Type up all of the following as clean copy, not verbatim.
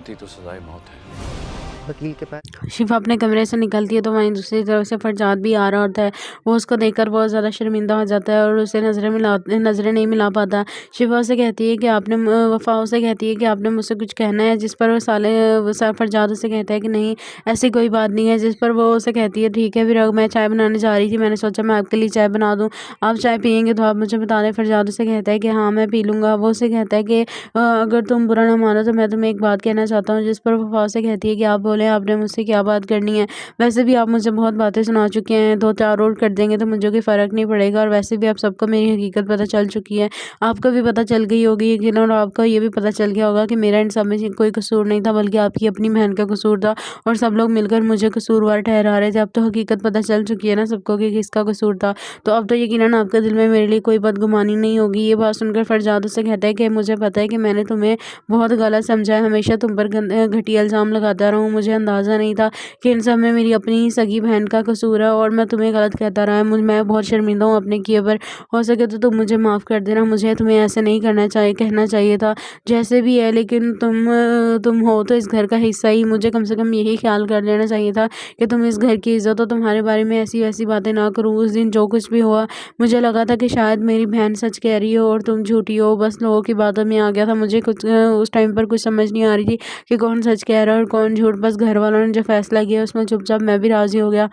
गलती तो सजाए मौत है। वकील के पास शिफा अपने कमरे से निकलती है तो वहीं दूसरी तरफ से फरजाद भी आ रहा होता है। वो उसको देखकर बहुत ज़्यादा शर्मिंदा हो जाता है और उसे नज़रें नहीं मिला पाता। शिफा उसे कहती है कि वफ़ा उसे कहती है कि आपने मुझसे कुछ कहना है, जिस पर फरजाद उसे कहता है कि नहीं, ऐसी कोई बात नहीं है। जिस पर वो उसे कहती है ठीक है, फिर मैं चाय बनाने जा रही थी, मैंने सोचा मैं आपके लिए चाय बना दूँ, आप चाय पियेंगे तो आप मुझे बता दें। फरजाद उसे कहता है कि हाँ मैं पी लूँगा। वो उसे कहता है कि अगर तुम बुरा ना मानो तो मैं तुम्हें एक बात कहना चाहता हूँ। जिस पर वफ़ा उसे कहती है कि आप बोलें, आपने मुझसे क्या बात करनी है। वैसे भी आप मुझे बहुत बातें सुना चुके हैं, 2-4 और कर देंगे तो मुझे कोई फ़र्क नहीं पड़ेगा, और वैसे भी आप सबको मेरी हकीकत पता चल चुकी है। आपको भी पता चल गई होगी यकीनन, और आपको ये भी पता चल गया होगा कि मेरा इन सब में कोई कसूर नहीं था, बल्कि आपकी अपनी बहन का कसूर था, और सब लोग मिलकर मुझे कसूरवार ठहरा रहे थे। अब तो हकीकत पता चल चुकी है ना सबको कि किसका कसूर था, तो अब तो यकीनन आपके दिल में मेरे लिए कोई बदगुमानी नहीं होगी। ये बात सुनकर फरजाद उससे कहता है कि मुझे पता है कि मैंने तुम्हें बहुत गलत समझा है, हमेशा तुम पर घटिया इल्ज़ाम लगाता रहा हूँ। मुझे अंदाज़ा नहीं था कि इन सब में मेरी अपनी सगी बहन का कसूर है, और मैं तुम्हें गलत कहता रहा। मैं बहुत शर्मिंदा हूँ अपने किए पर। हो सके तो तुम मुझे माफ़ कर देना। मुझे तुम्हें ऐसे नहीं कहना चाहिए था। जैसे भी है, लेकिन तुम हो तो इस घर का हिस्सा ही। मुझे कम से कम यही ख्याल कर लेना चाहिए था कि तुम इस घर की इज़्ज़त हो, तुम्हारे बारे में ऐसी वैसी बातें ना करूँ। उस दिन जो कुछ भी हुआ, मुझे लगा था कि शायद मेरी बहन सच कह रही हो और तुम झूठी हो। बस लोगों की बातों में आ गया था। मुझे कुछ उस टाइम पर कुछ समझ नहीं आ रही थी कि कौन सच कह रहा है और कौन झूठ। बस घर वालों ने जो फैसला किया उसमें चुपचाप मैं भी राज़ी हो गया,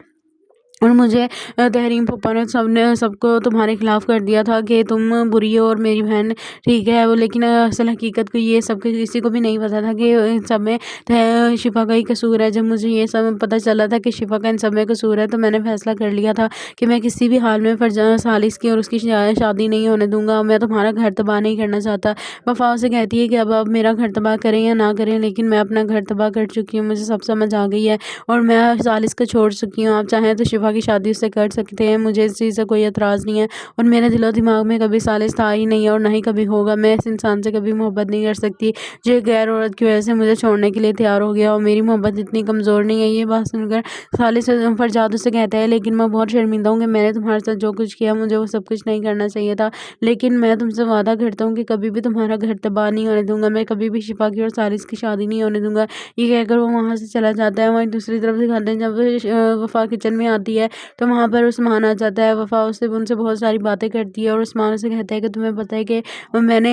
और मुझे तहरीम फूफा ने सबको तुम्हारे खिलाफ़ कर दिया था कि तुम बुरी हो और मेरी बहन ठीक है। वो लेकिन असल हकीकत को ये सब किसी को भी नहीं पता था कि इन सब में शिफा का ही कसूर है। जब मुझे ये सब पता चला था कि शिफा का इन सब में कसूर है, तो मैंने फैसला कर लिया था कि मैं किसी भी हाल में सालिस की और उसकी शादी नहीं होने दूंगा। मैं तुम्हारा घर तबाह नहीं करना चाहता। वफा से कहती है कि अब आप मेरा घर तबाह करें या ना करें, लेकिन मैं अपना घर तबाह कर चुकी हूँ, मुझे सब समझ आ गई है, और मैं सालिस को छोड़ चुकी हूँ। आप चाहें तो शिफा की शादी उससे कर सकते हैं, मुझे इस चीज़ से कोई एतराज़ नहीं है, और मेरे दिलो दिमाग में कभी सालिस था ही नहीं है और ना ही कभी होगा। मैं इस इंसान से कभी मोहब्बत नहीं कर सकती जो एक गैर औरत की वजह से मुझे छोड़ने के लिए तैयार हो गया, और मेरी मोहब्बत इतनी कमज़ोर नहीं है। ये बात सुनकर सालिस फरजाद उससे कहता है, लेकिन मैं बहुत शर्मिंदा हूँ कि मैंने तुम्हारे साथ जो कुछ किया, मुझे वो सब कुछ नहीं करना चाहिए था, लेकिन मैं तुमसे वादा करता हूँ कि कभी भी तुम्हारा घर तबाह नहीं होने दूंगा। मैं कभी भी शिफा की और सालिस की शादी नहीं होने दूंगा। ये कहकर वो वहाँ से चला जाता है। वहीं दूसरी तरफ दिखाते हैं जब वफ़ा किचन में आती है तो वहाँ पर उस्मान आ जाता है। वफ़ा उनसे बहुत सारी बातें करती है, और उस्मान उसे कहता है कि तुम्हें पता है कि मैंने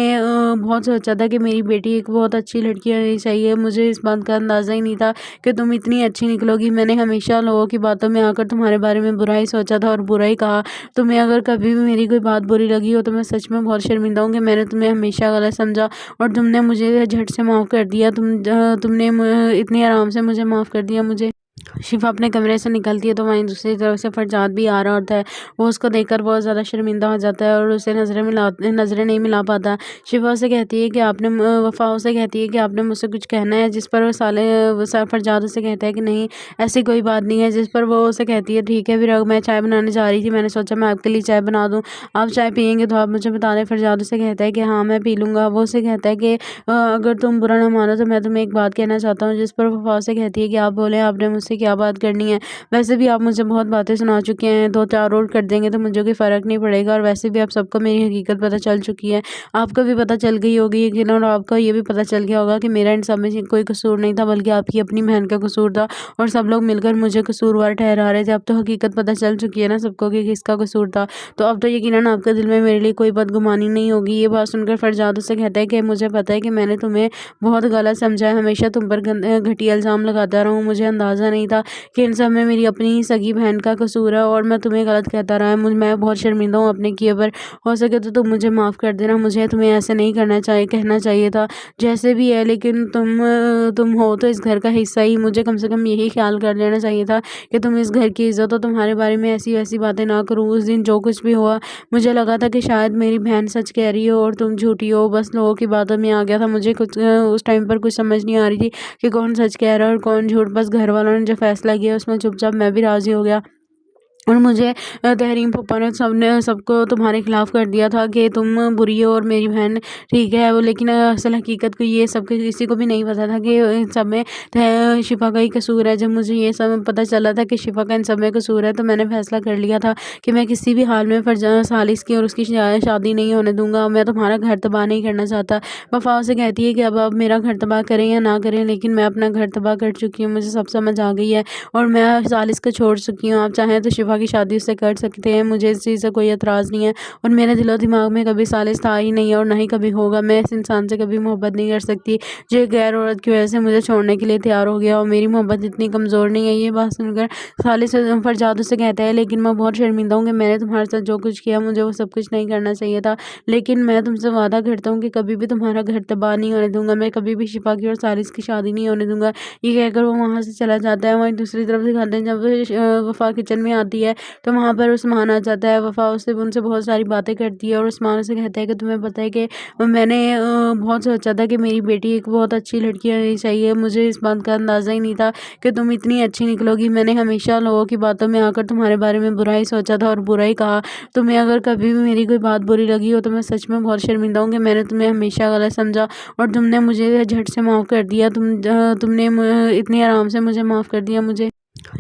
बहुत सोचा था कि मेरी बेटी एक बहुत अच्छी लड़की होनी चाहिए। मुझे इस बात का अंदाज़ा ही नहीं था कि तुम इतनी अच्छी निकलोगी। मैंने हमेशा लोगों की बातों में आकर तुम्हारे बारे में बुरा ही सोचा था और बुरा ही कहा। तुम्हें अगर कभी भी मेरी कोई बात बुरी लगी हो तो मैं सच में बहुत शर्मिंदा हूँ कि मैंने तुम्हें हमेशा गलत समझा, और तुमने मुझे झट से माफ़ कर दिया। तुमने इतने आराम से मुझे माफ़ कर दिया। मुझे शिफा अपने कमरे से निकलती है तो वहीं दूसरी तरफ से फरजाद भी आ रहा होता है। वो उसको देखकर बहुत ज़्यादा शर्मिंदा हो जाता है और उसे नज़रें नहीं मिला पाता। शिफा उसे कहती है कि वफ़ा उसे कहती है कि आपने मुझसे कुछ कहना है, जिस पर फरजाद उसे कहता है कि नहीं, ऐसी कोई बात नहीं है। जिस पर वो उसे कहती है ठीक है, फिर मैं चाय बनाने जा रही थी, मैंने सोचा मैं आपके लिए चाय बना दूँ, आप चाय पियेंगे तो आप मुझे बता दें। फरजाद उसे कहता है कि हाँ मैं पी लूँगा। वो उसे कहता है कि अगर तुम बुरा ना मानो तो मैं तुम्हें एक बात कहना चाहता हूँ। जिस पर वफ़ा उसे कहती है कि आप बोलें, आपने मुझसे क्या बात करनी है। वैसे भी आप मुझे बहुत बातें सुना चुके हैं, 2-4 और कर देंगे तो मुझे कोई फ़र्क नहीं पड़ेगा, और वैसे भी आप सबको मेरी हकीकत पता चल चुकी है। आपको भी पता चल गई होगी यकीनन, और आपको ये भी पता चल गया होगा कि मेरा इन सब में कोई कसूर नहीं था, बल्कि आपकी अपनी बहन का कसूर था, और सब लोग मिलकर मुझे कसूरवार ठहरा रहे थे। अब तो हकीकत पता चल चुकी है ना सबको कि किसका कसूर था, तो अब तो यकीनन आपके दिल में मेरे लिए कोई बदगुमानी नहीं होगी। ये बात सुनकर फरजाद उससे कहता है कि मुझे पता है कि मैंने तुम्हें बहुत गलत समझा है, हमेशा तुम पर घटिया इल्ज़ाम लगाता रहा हूँ। मुझे अंदाज़ा नहीं था कि इन सब में मेरी अपनी सगी बहन का कसूर है, और मैं तुम्हें गलत कहता रहा। मैं बहुत शर्मिंदा हूँ अपने किए पर। हो सके तो तुम मुझे माफ़ कर देना। मुझे तुम्हें ऐसे नहीं कहना चाहिए था। जैसे भी है, लेकिन तुम हो तो इस घर का हिस्सा ही। मुझे कम से कम यही ख्याल कर लेना चाहिए था कि तुम इस घर की इज़्ज़त हो, तुम्हारे बारे में ऐसी वैसी बातें ना करूँ। उस दिन जो कुछ भी हुआ, मुझे लगा था कि शायद मेरी बहन सच कह रही हो और तुम झूठी हो। बस लोगों की बातों में आ गया था। मुझे उस टाइम पर कुछ समझ नहीं आ रही थी कि कौन सच कह रहा है और कौन झूठ। बस घर वालों ने जो फैसला किया उसमें चुपचाप मैं भी राज़ी हो गया, और मुझे तहरीम फूफा ने सबको तुम्हारे खिलाफ़ कर दिया था कि तुम बुरी हो और मेरी बहन ठीक है। वो लेकिन असल हकीकत को ये सब किसी को भी नहीं पता था कि इन सब में शिफा का ही कसूर है। जब मुझे ये सब पता चला था कि शिफा का इन सब में कसूर है, तो मैंने फैसला कर लिया था कि मैं किसी भी हाल में सालिस की और उसकी शादी नहीं होने दूंगा। मैं तुम्हारा घर तबाह नहीं करना चाहता। वफा उसे कहती है कि अब आप मेरा घर तबाह करें या ना करें, लेकिन मैं अपना घर तबाह कर चुकी हूँ। मुझे सब समझ आ गई है और मैं सालिस को छोड़ चुकी हूँ। आप चाहें तो शिफा की शादी उससे कर सकते हैं, मुझे इस चीज़ से कोई एतराज़ नहीं है। और मेरे दिलो दिमाग में कभी सालिस था ही नहीं है और ना ही कभी होगा। मैं इस इंसान से कभी मोहब्बत नहीं कर सकती जो एक गैर औरत की वजह से मुझे छोड़ने के लिए तैयार हो गया। और मेरी मोहब्बत इतनी कमज़ोर नहीं है। ये बात सुनकर सालिस फरजाद उससे कहता है, लेकिन मैं बहुत शर्मिंदा हूँ कि मैंने तुम्हारे साथ जो कुछ किया, मुझे वो सब कुछ नहीं करना चाहिए था। लेकिन मैं तुमसे वादा करता हूँ कि कभी भी तुम्हारा घर तबाह नहीं होने दूंगा। मैं कभी भी शिफा की और सालिस की शादी नहीं होने दूंगा। ये कहकर वो वहाँ से चला जाता है। वहीं दूसरी तरफ दिखाते हैं जब वफा किचन में आती है, तो वहाँ पर उस्मान आ जाता है। वफा उससे उनसे बहुत सारी बातें करती है और उस्मान उसे कहता है कि तुम्हें पता है कि मैंने बहुत सोचा था कि मेरी बेटी एक बहुत अच्छी लड़की होनी चाहिए। मुझे इस बात का अंदाज़ा ही नहीं था कि तुम इतनी अच्छी निकलोगी। मैंने हमेशा लोगों की बातों में आकर तुम्हारे बारे में बुरा ही सोचा था और बुरा ही कहा। तुम्हें अगर कभी भी मेरी कोई बात बुरी लगी हो तो मैं सच में बहुत शर्मिंदा हूँ कि मैंने तुम्हें हमेशा गलत समझा और तुमने मुझे झट से माफ़ कर दिया। तुमने इतने आराम से मुझे माफ़ कर दिया। मुझे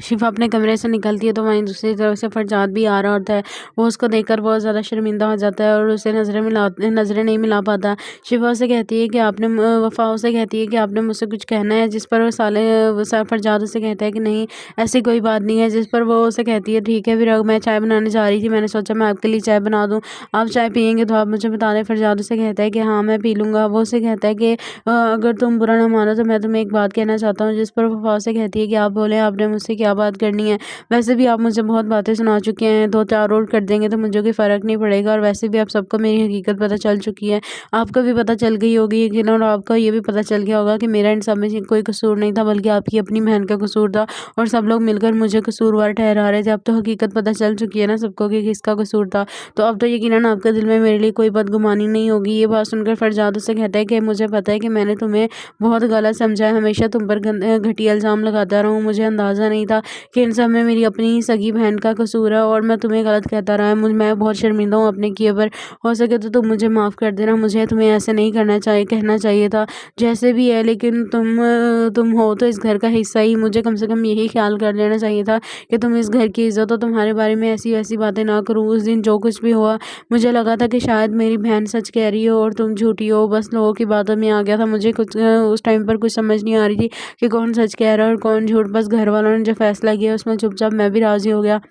शिफा अपने कमरे से निकलती है, तो वहीं दूसरी तरफ से फरजाद भी आ रहा होता है। वो उसको देखकर बहुत ज़्यादा शर्मिंदा हो जाता है और उसे नज़रें नहीं मिला पाता। शिफा उसे कहती है कि वफा उसे कहती है कि आपने मुझसे कुछ कहना है, जिस पर फरजाद उसे कहता है कि नहीं, ऐसी कोई बात नहीं है। जिस पर वो उसे कहती है, ठीक है फिर मैं चाय बनाने जा रही थी, मैंने सोचा मैं आपके लिए चाय बना दूँ, आप चाय पियेंगे तो आप मुझे बता दें। फरजाद उसे कहता है कि हाँ मैं पी लूँगा। वो उसे कहता है कि अगर तुम बुरा ना मानो तो मैं तुम्हें एक बात कहना चाहता हूँ। जिस पर वफा उसे कहती है कि आप बोले, आपने मुझसे क्या बात करनी है। वैसे भी आप मुझे बहुत बातें सुना चुके हैं, 2-4 और कर देंगे तो मुझे कोई फ़र्क नहीं पड़ेगा। और वैसे भी आप सबको मेरी हकीकत पता चल चुकी है, आपको भी पता चल गई होगी यकीनन, और आपको ये भी पता चल गया होगा कि मेरा इन सब में कोई कसूर नहीं था, बल्कि आपकी अपनी बहन का कसूर था और सब लोग मिलकर मुझे कसूरवार ठहरा रहे थे। अब तो हकीकत पता चल चुकी है ना सबको कि किसका कसूर था, तो अब तो यकीनन आपके दिल में मेरे लिए कोई बदगुमानी नहीं होगी। ये बात सुनकर फरजाद उससे कहता है कि मुझे पता है कि मैंने तुम्हें बहुत गलत समझा है, हमेशा तुम पर घटिया इल्ज़ाम लगाता रहूँ। मुझे अंदाज़ा नहीं था कि इन सब में मेरी अपनी ही सगी बहन का कसूर है और मैं तुम्हें गलत कहता रहा। मैं बहुत शर्मिंदा हूँ अपने किए पर। हो सके तो तुम मुझे माफ़ कर देना। मुझे तुम्हें ऐसे नहीं कहना चाहिए था। जैसे भी है, लेकिन तुम हो तो इस घर का हिस्सा ही। मुझे कम से कम यही ख्याल कर लेना चाहिए था कि तुम इस घर की इज़्ज़त हो। तुम्हारे बारे में ऐसी वैसी बातें ना करूँ। उस दिन जो कुछ भी हुआ, मुझे लगा था कि शायद मेरी बहन सच कह रही हो और तुम झूठी हो। बस लोगों की बातों में आ गया था। मुझे कुछ उस टाइम पर कुछ समझ नहीं आ रही थी कि कौन सच कह रहा है और कौन झूठ। बस घर वालों ने जो फैसला किया उसमें चुपचाप मैं भी राज़ी हो गया।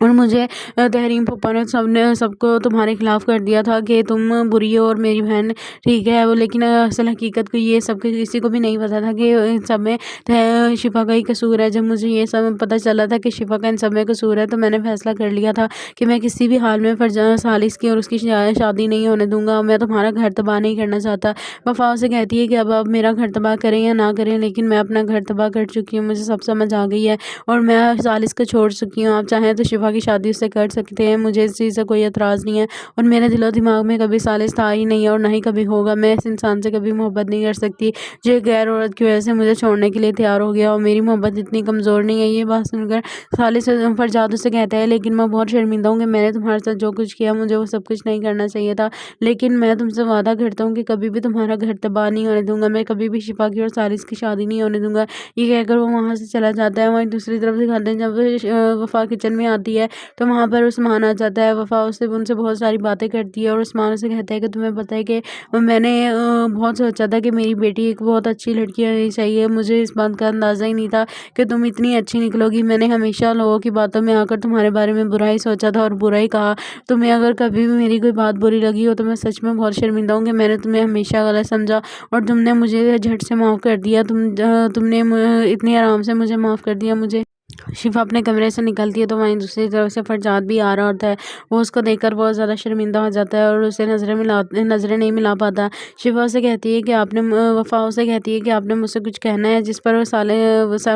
और मुझे तहरीम फूफा ने सबको तुम्हारे खिलाफ़ कर दिया था कि तुम बुरी हो और मेरी बहन ठीक है। वो लेकिन असल हकीकत को ये सब किसी को भी नहीं पता था कि इन सब में शिफा का ही कसूर है। जब मुझे ये सब पता चला था कि शिफा का इन सब में कसूर है, तो मैंने फैसला कर लिया था कि मैं किसी भी हाल में सालिस की और उसकी शादी नहीं होने दूंगा। मैं तुम्हारा घर तबाह नहीं करना चाहता। वफा उसे कहती है कि अब आप मेरा घर तबाह करें या ना करें, लेकिन मैं अपना घर तबाह कर चुकी हूँ। मुझे सब समझ आ गई है और मैं सालिस को छोड़ चुकी हूँ। आप चाहें तो शिफा की शादी उससे कर सकते हैं, मुझे इस चीज़ से कोई एतराज़ नहीं है। और मेरे दिलो दिमाग में कभी सालिस था ही नहीं है और ना ही कभी होगा। मैं इस इंसान से कभी मोहब्बत नहीं कर सकती जो एक गैर औरत की वजह से मुझे छोड़ने के लिए तैयार हो गया। और मेरी मोहब्बत इतनी कमज़ोर नहीं है। ये बात सुनकर सालिस फरजाद उससे कहता है, लेकिन मैं बहुत शर्मिंदा हूँ कि मैंने तुम्हारे साथ जो कुछ किया, मुझे वो सब कुछ नहीं करना चाहिए था। लेकिन मैं तुमसे वादा करता हूँ कि कभी भी तुम्हारा घर तबाह नहीं होने दूंगा। मैं कभी भी शिफा की और सालिस की शादी नहीं होने दूंगा। ये कहकर वो वहाँ से चला जाता है। वहीं दूसरी तरफ दिखाते हैं जब वफा किचन में आती है, तो वहाँ पर उस्मान आ जाता है। वफा उनसे बहुत सारी बातें करती है और उस्मान उसे कहता है कि तुम्हें पता है कि मैंने बहुत सोचा था कि मेरी बेटी एक बहुत अच्छी लड़की होनी चाहिए। मुझे इस बात का अंदाज़ा ही नहीं था कि तुम इतनी अच्छी निकलोगी। मैंने हमेशा लोगों की बातों में आकर तुम्हारे बारे में बुरा ही सोचा था और बुरा ही कहा। तुम्हें अगर कभी भी मेरी कोई बात बुरी लगी हो तो मैं सच में बहुत शर्मिंदा हूँ कि मैंने तुम्हें हमेशा गलत समझा और तुमने मुझे झट से माफ़ कर दिया। तुमने इतने आराम से मुझे माफ़ कर दिया। मुझे शिफा अपने कमरे से निकलती है, तो वहीं दूसरी तरफ से फरजाद भी आ रहा होता है। वो उसको देखकर बहुत ज़्यादा शर्मिंदा हो जाता है और उसे नज़रें नहीं मिला पाता। शिफा उसे कहती है कि वफा उसे कहती है कि आपने मुझसे कुछ कहना है, जिस पर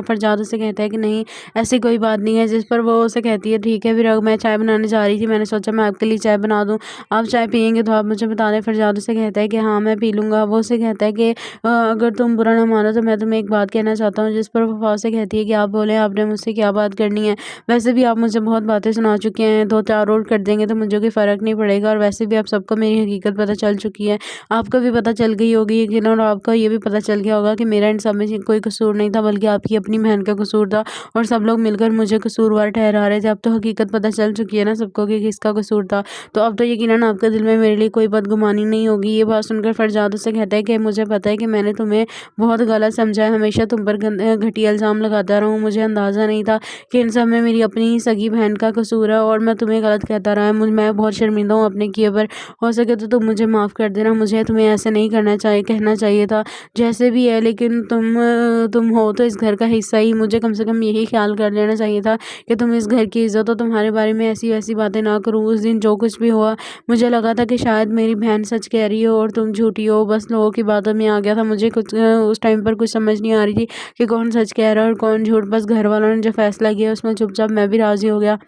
फरजाद उसे कहता है कि नहीं, ऐसी कोई बात नहीं है। जिस पर वो उसे कहती है, ठीक है फिर मैं चाय बनाने जा रही थी, मैंने सोचा मैं आपके लिए चाय बना दूँ, आप चाय पियेंगे तो आप मुझे बता दें। फरजाद उसे कहता है कि हाँ मैं पी लूँगा। वो उसे कहता है कि अगर तुम बुरा ना मानो तो मैं तुम्हें एक बात कहना चाहता हूँ। जिस पर वफा उसे कहती है कि आप बोले, आपने मुझसे क्या बात करनी है। वैसे भी आप मुझे बहुत बातें सुना चुके हैं, 2-4 और कर देंगे तो मुझे कोई फ़र्क नहीं पड़ेगा और वैसे भी आप सबको मेरी हकीकत पता चल चुकी है। आपको भी पता चल गई होगी यकीनन और आपको ये भी पता चल गया होगा कि मेरा इन सब में कोई कसूर नहीं था, बल्कि आपकी अपनी बहन का कसूर था और सब लोग मिलकर मुझे कसूरवार ठहरा रहे थे। अब तो हकीकत पता चल चुकी है ना सबको कि किसका कसूर था। तो अब तो यकीनन आपके दिल में मेरे लिए कोई बदगुमानी नहीं होगी। ये बात सुनकर फरजाद उससे कहता है कि मुझे पता है कि मैंने तुम्हें बहुत गलत समझा है, हमेशा तुम पर घटिया इल्ज़ाम लगाता रहा हूँ। मुझे अंदाज़ा नहीं था कि इन सब में मेरी अपनी सगी बहन का कसूर है और मैं तुम्हें गलत कहता रहा। मैं बहुत शर्मिंदा हूँ अपने किए पर। हो सके तो तुम मुझे माफ़ कर देना। मुझे तुम्हें ऐसे नहीं कहना चाहिए था। जैसे भी है, लेकिन तुम हो तो इस घर का हिस्सा ही। मुझे कम से कम यही ख्याल कर लेना चाहिए था कि तुम इस घर की इज़्ज़त हो। तुम्हारे बारे में ऐसी वैसी बातें ना करूँ। उस दिन जो कुछ भी हुआ, मुझे लगा था कि शायद मेरी बहन सच कह रही हो और तुम झूठी हो। बस लोगों की बातों में आ गया था। मुझे कुछ उस टाइम पर कुछ समझ नहीं आ रही थी कि कौन सच कह रहा है और कौन झूठ। बस घर वालों ने जो फैसला किया उसमें चुपचाप मैं भी राज़ी हो गया।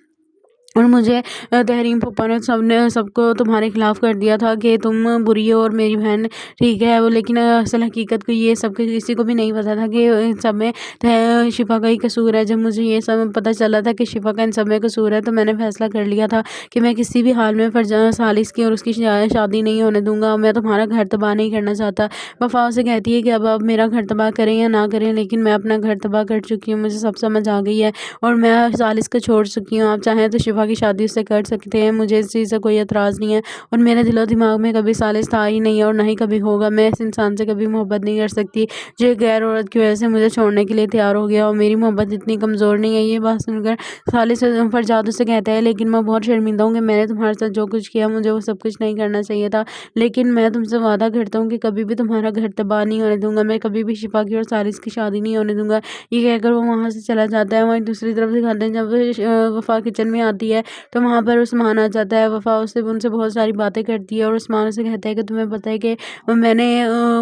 और मुझे तहरीम फूफा ने सबको तुम्हारे खिलाफ़ कर दिया था कि तुम बुरी हो और मेरी बहन ठीक है वो। लेकिन असल हकीकत को ये सब किसी को भी नहीं पता था कि इन सब में शिफा का ही कसूर है। जब मुझे ये सब पता चला था कि शिफा का इन सब में कसूर है तो मैंने फ़ैसला कर लिया था कि मैं किसी भी हाल में सालिस की और उसकी शादी नहीं होने दूँगा। मैं तुम्हारा घर तबाह नहीं करना चाहता। वफ़ा उसे कहती है कि अब मेरा घर तबाह करें या ना करें, लेकिन मैं अपना घर तबाह कर चुकी हूँ। मुझे सब समझ आ गई है और मैं सालिस को छोड़ चुकी हूँ। आप चाहें तो शिफा की शादी उससे कर सकते हैं। मुझे इस चीज़ से कोई एतराज़ नहीं है और मेरे दिलो दिमाग में कभी सालिस था ही नहीं है और ना ही कभी होगा। मैं इस इंसान से कभी मोहब्बत नहीं कर सकती जो एक गैर औरत की वजह से मुझे छोड़ने के लिए तैयार हो गया और मेरी मोहब्बत इतनी कमज़ोर नहीं है। ये बात सुनकर सालिस फरजाद उससे कहता है, लेकिन मैं बहुत शर्मिंदा हूँ कि मैंने तुम्हारे साथ जो कुछ किया, मुझे वो सब कुछ नहीं करना चाहिए था। लेकिन मैं तुमसे वादा करता हूँ कि कभी भी तुम्हारा घर तबाह नहीं होने दूंगा। मैं कभी भी शिफा की और सालिस की शादी नहीं होने दूंगा। ये कहकर वो वहाँ से चला जाता है। वहीं दूसरी तरफ दिखाते हैं जब वफ़ा किचन में आती है तो वहाँ पर उस्मान आ जाता है। वफ़ा उनसे बहुत सारी बातें करती है और उस्मान उसे कहता है कि तुम्हें पता है कि मैंने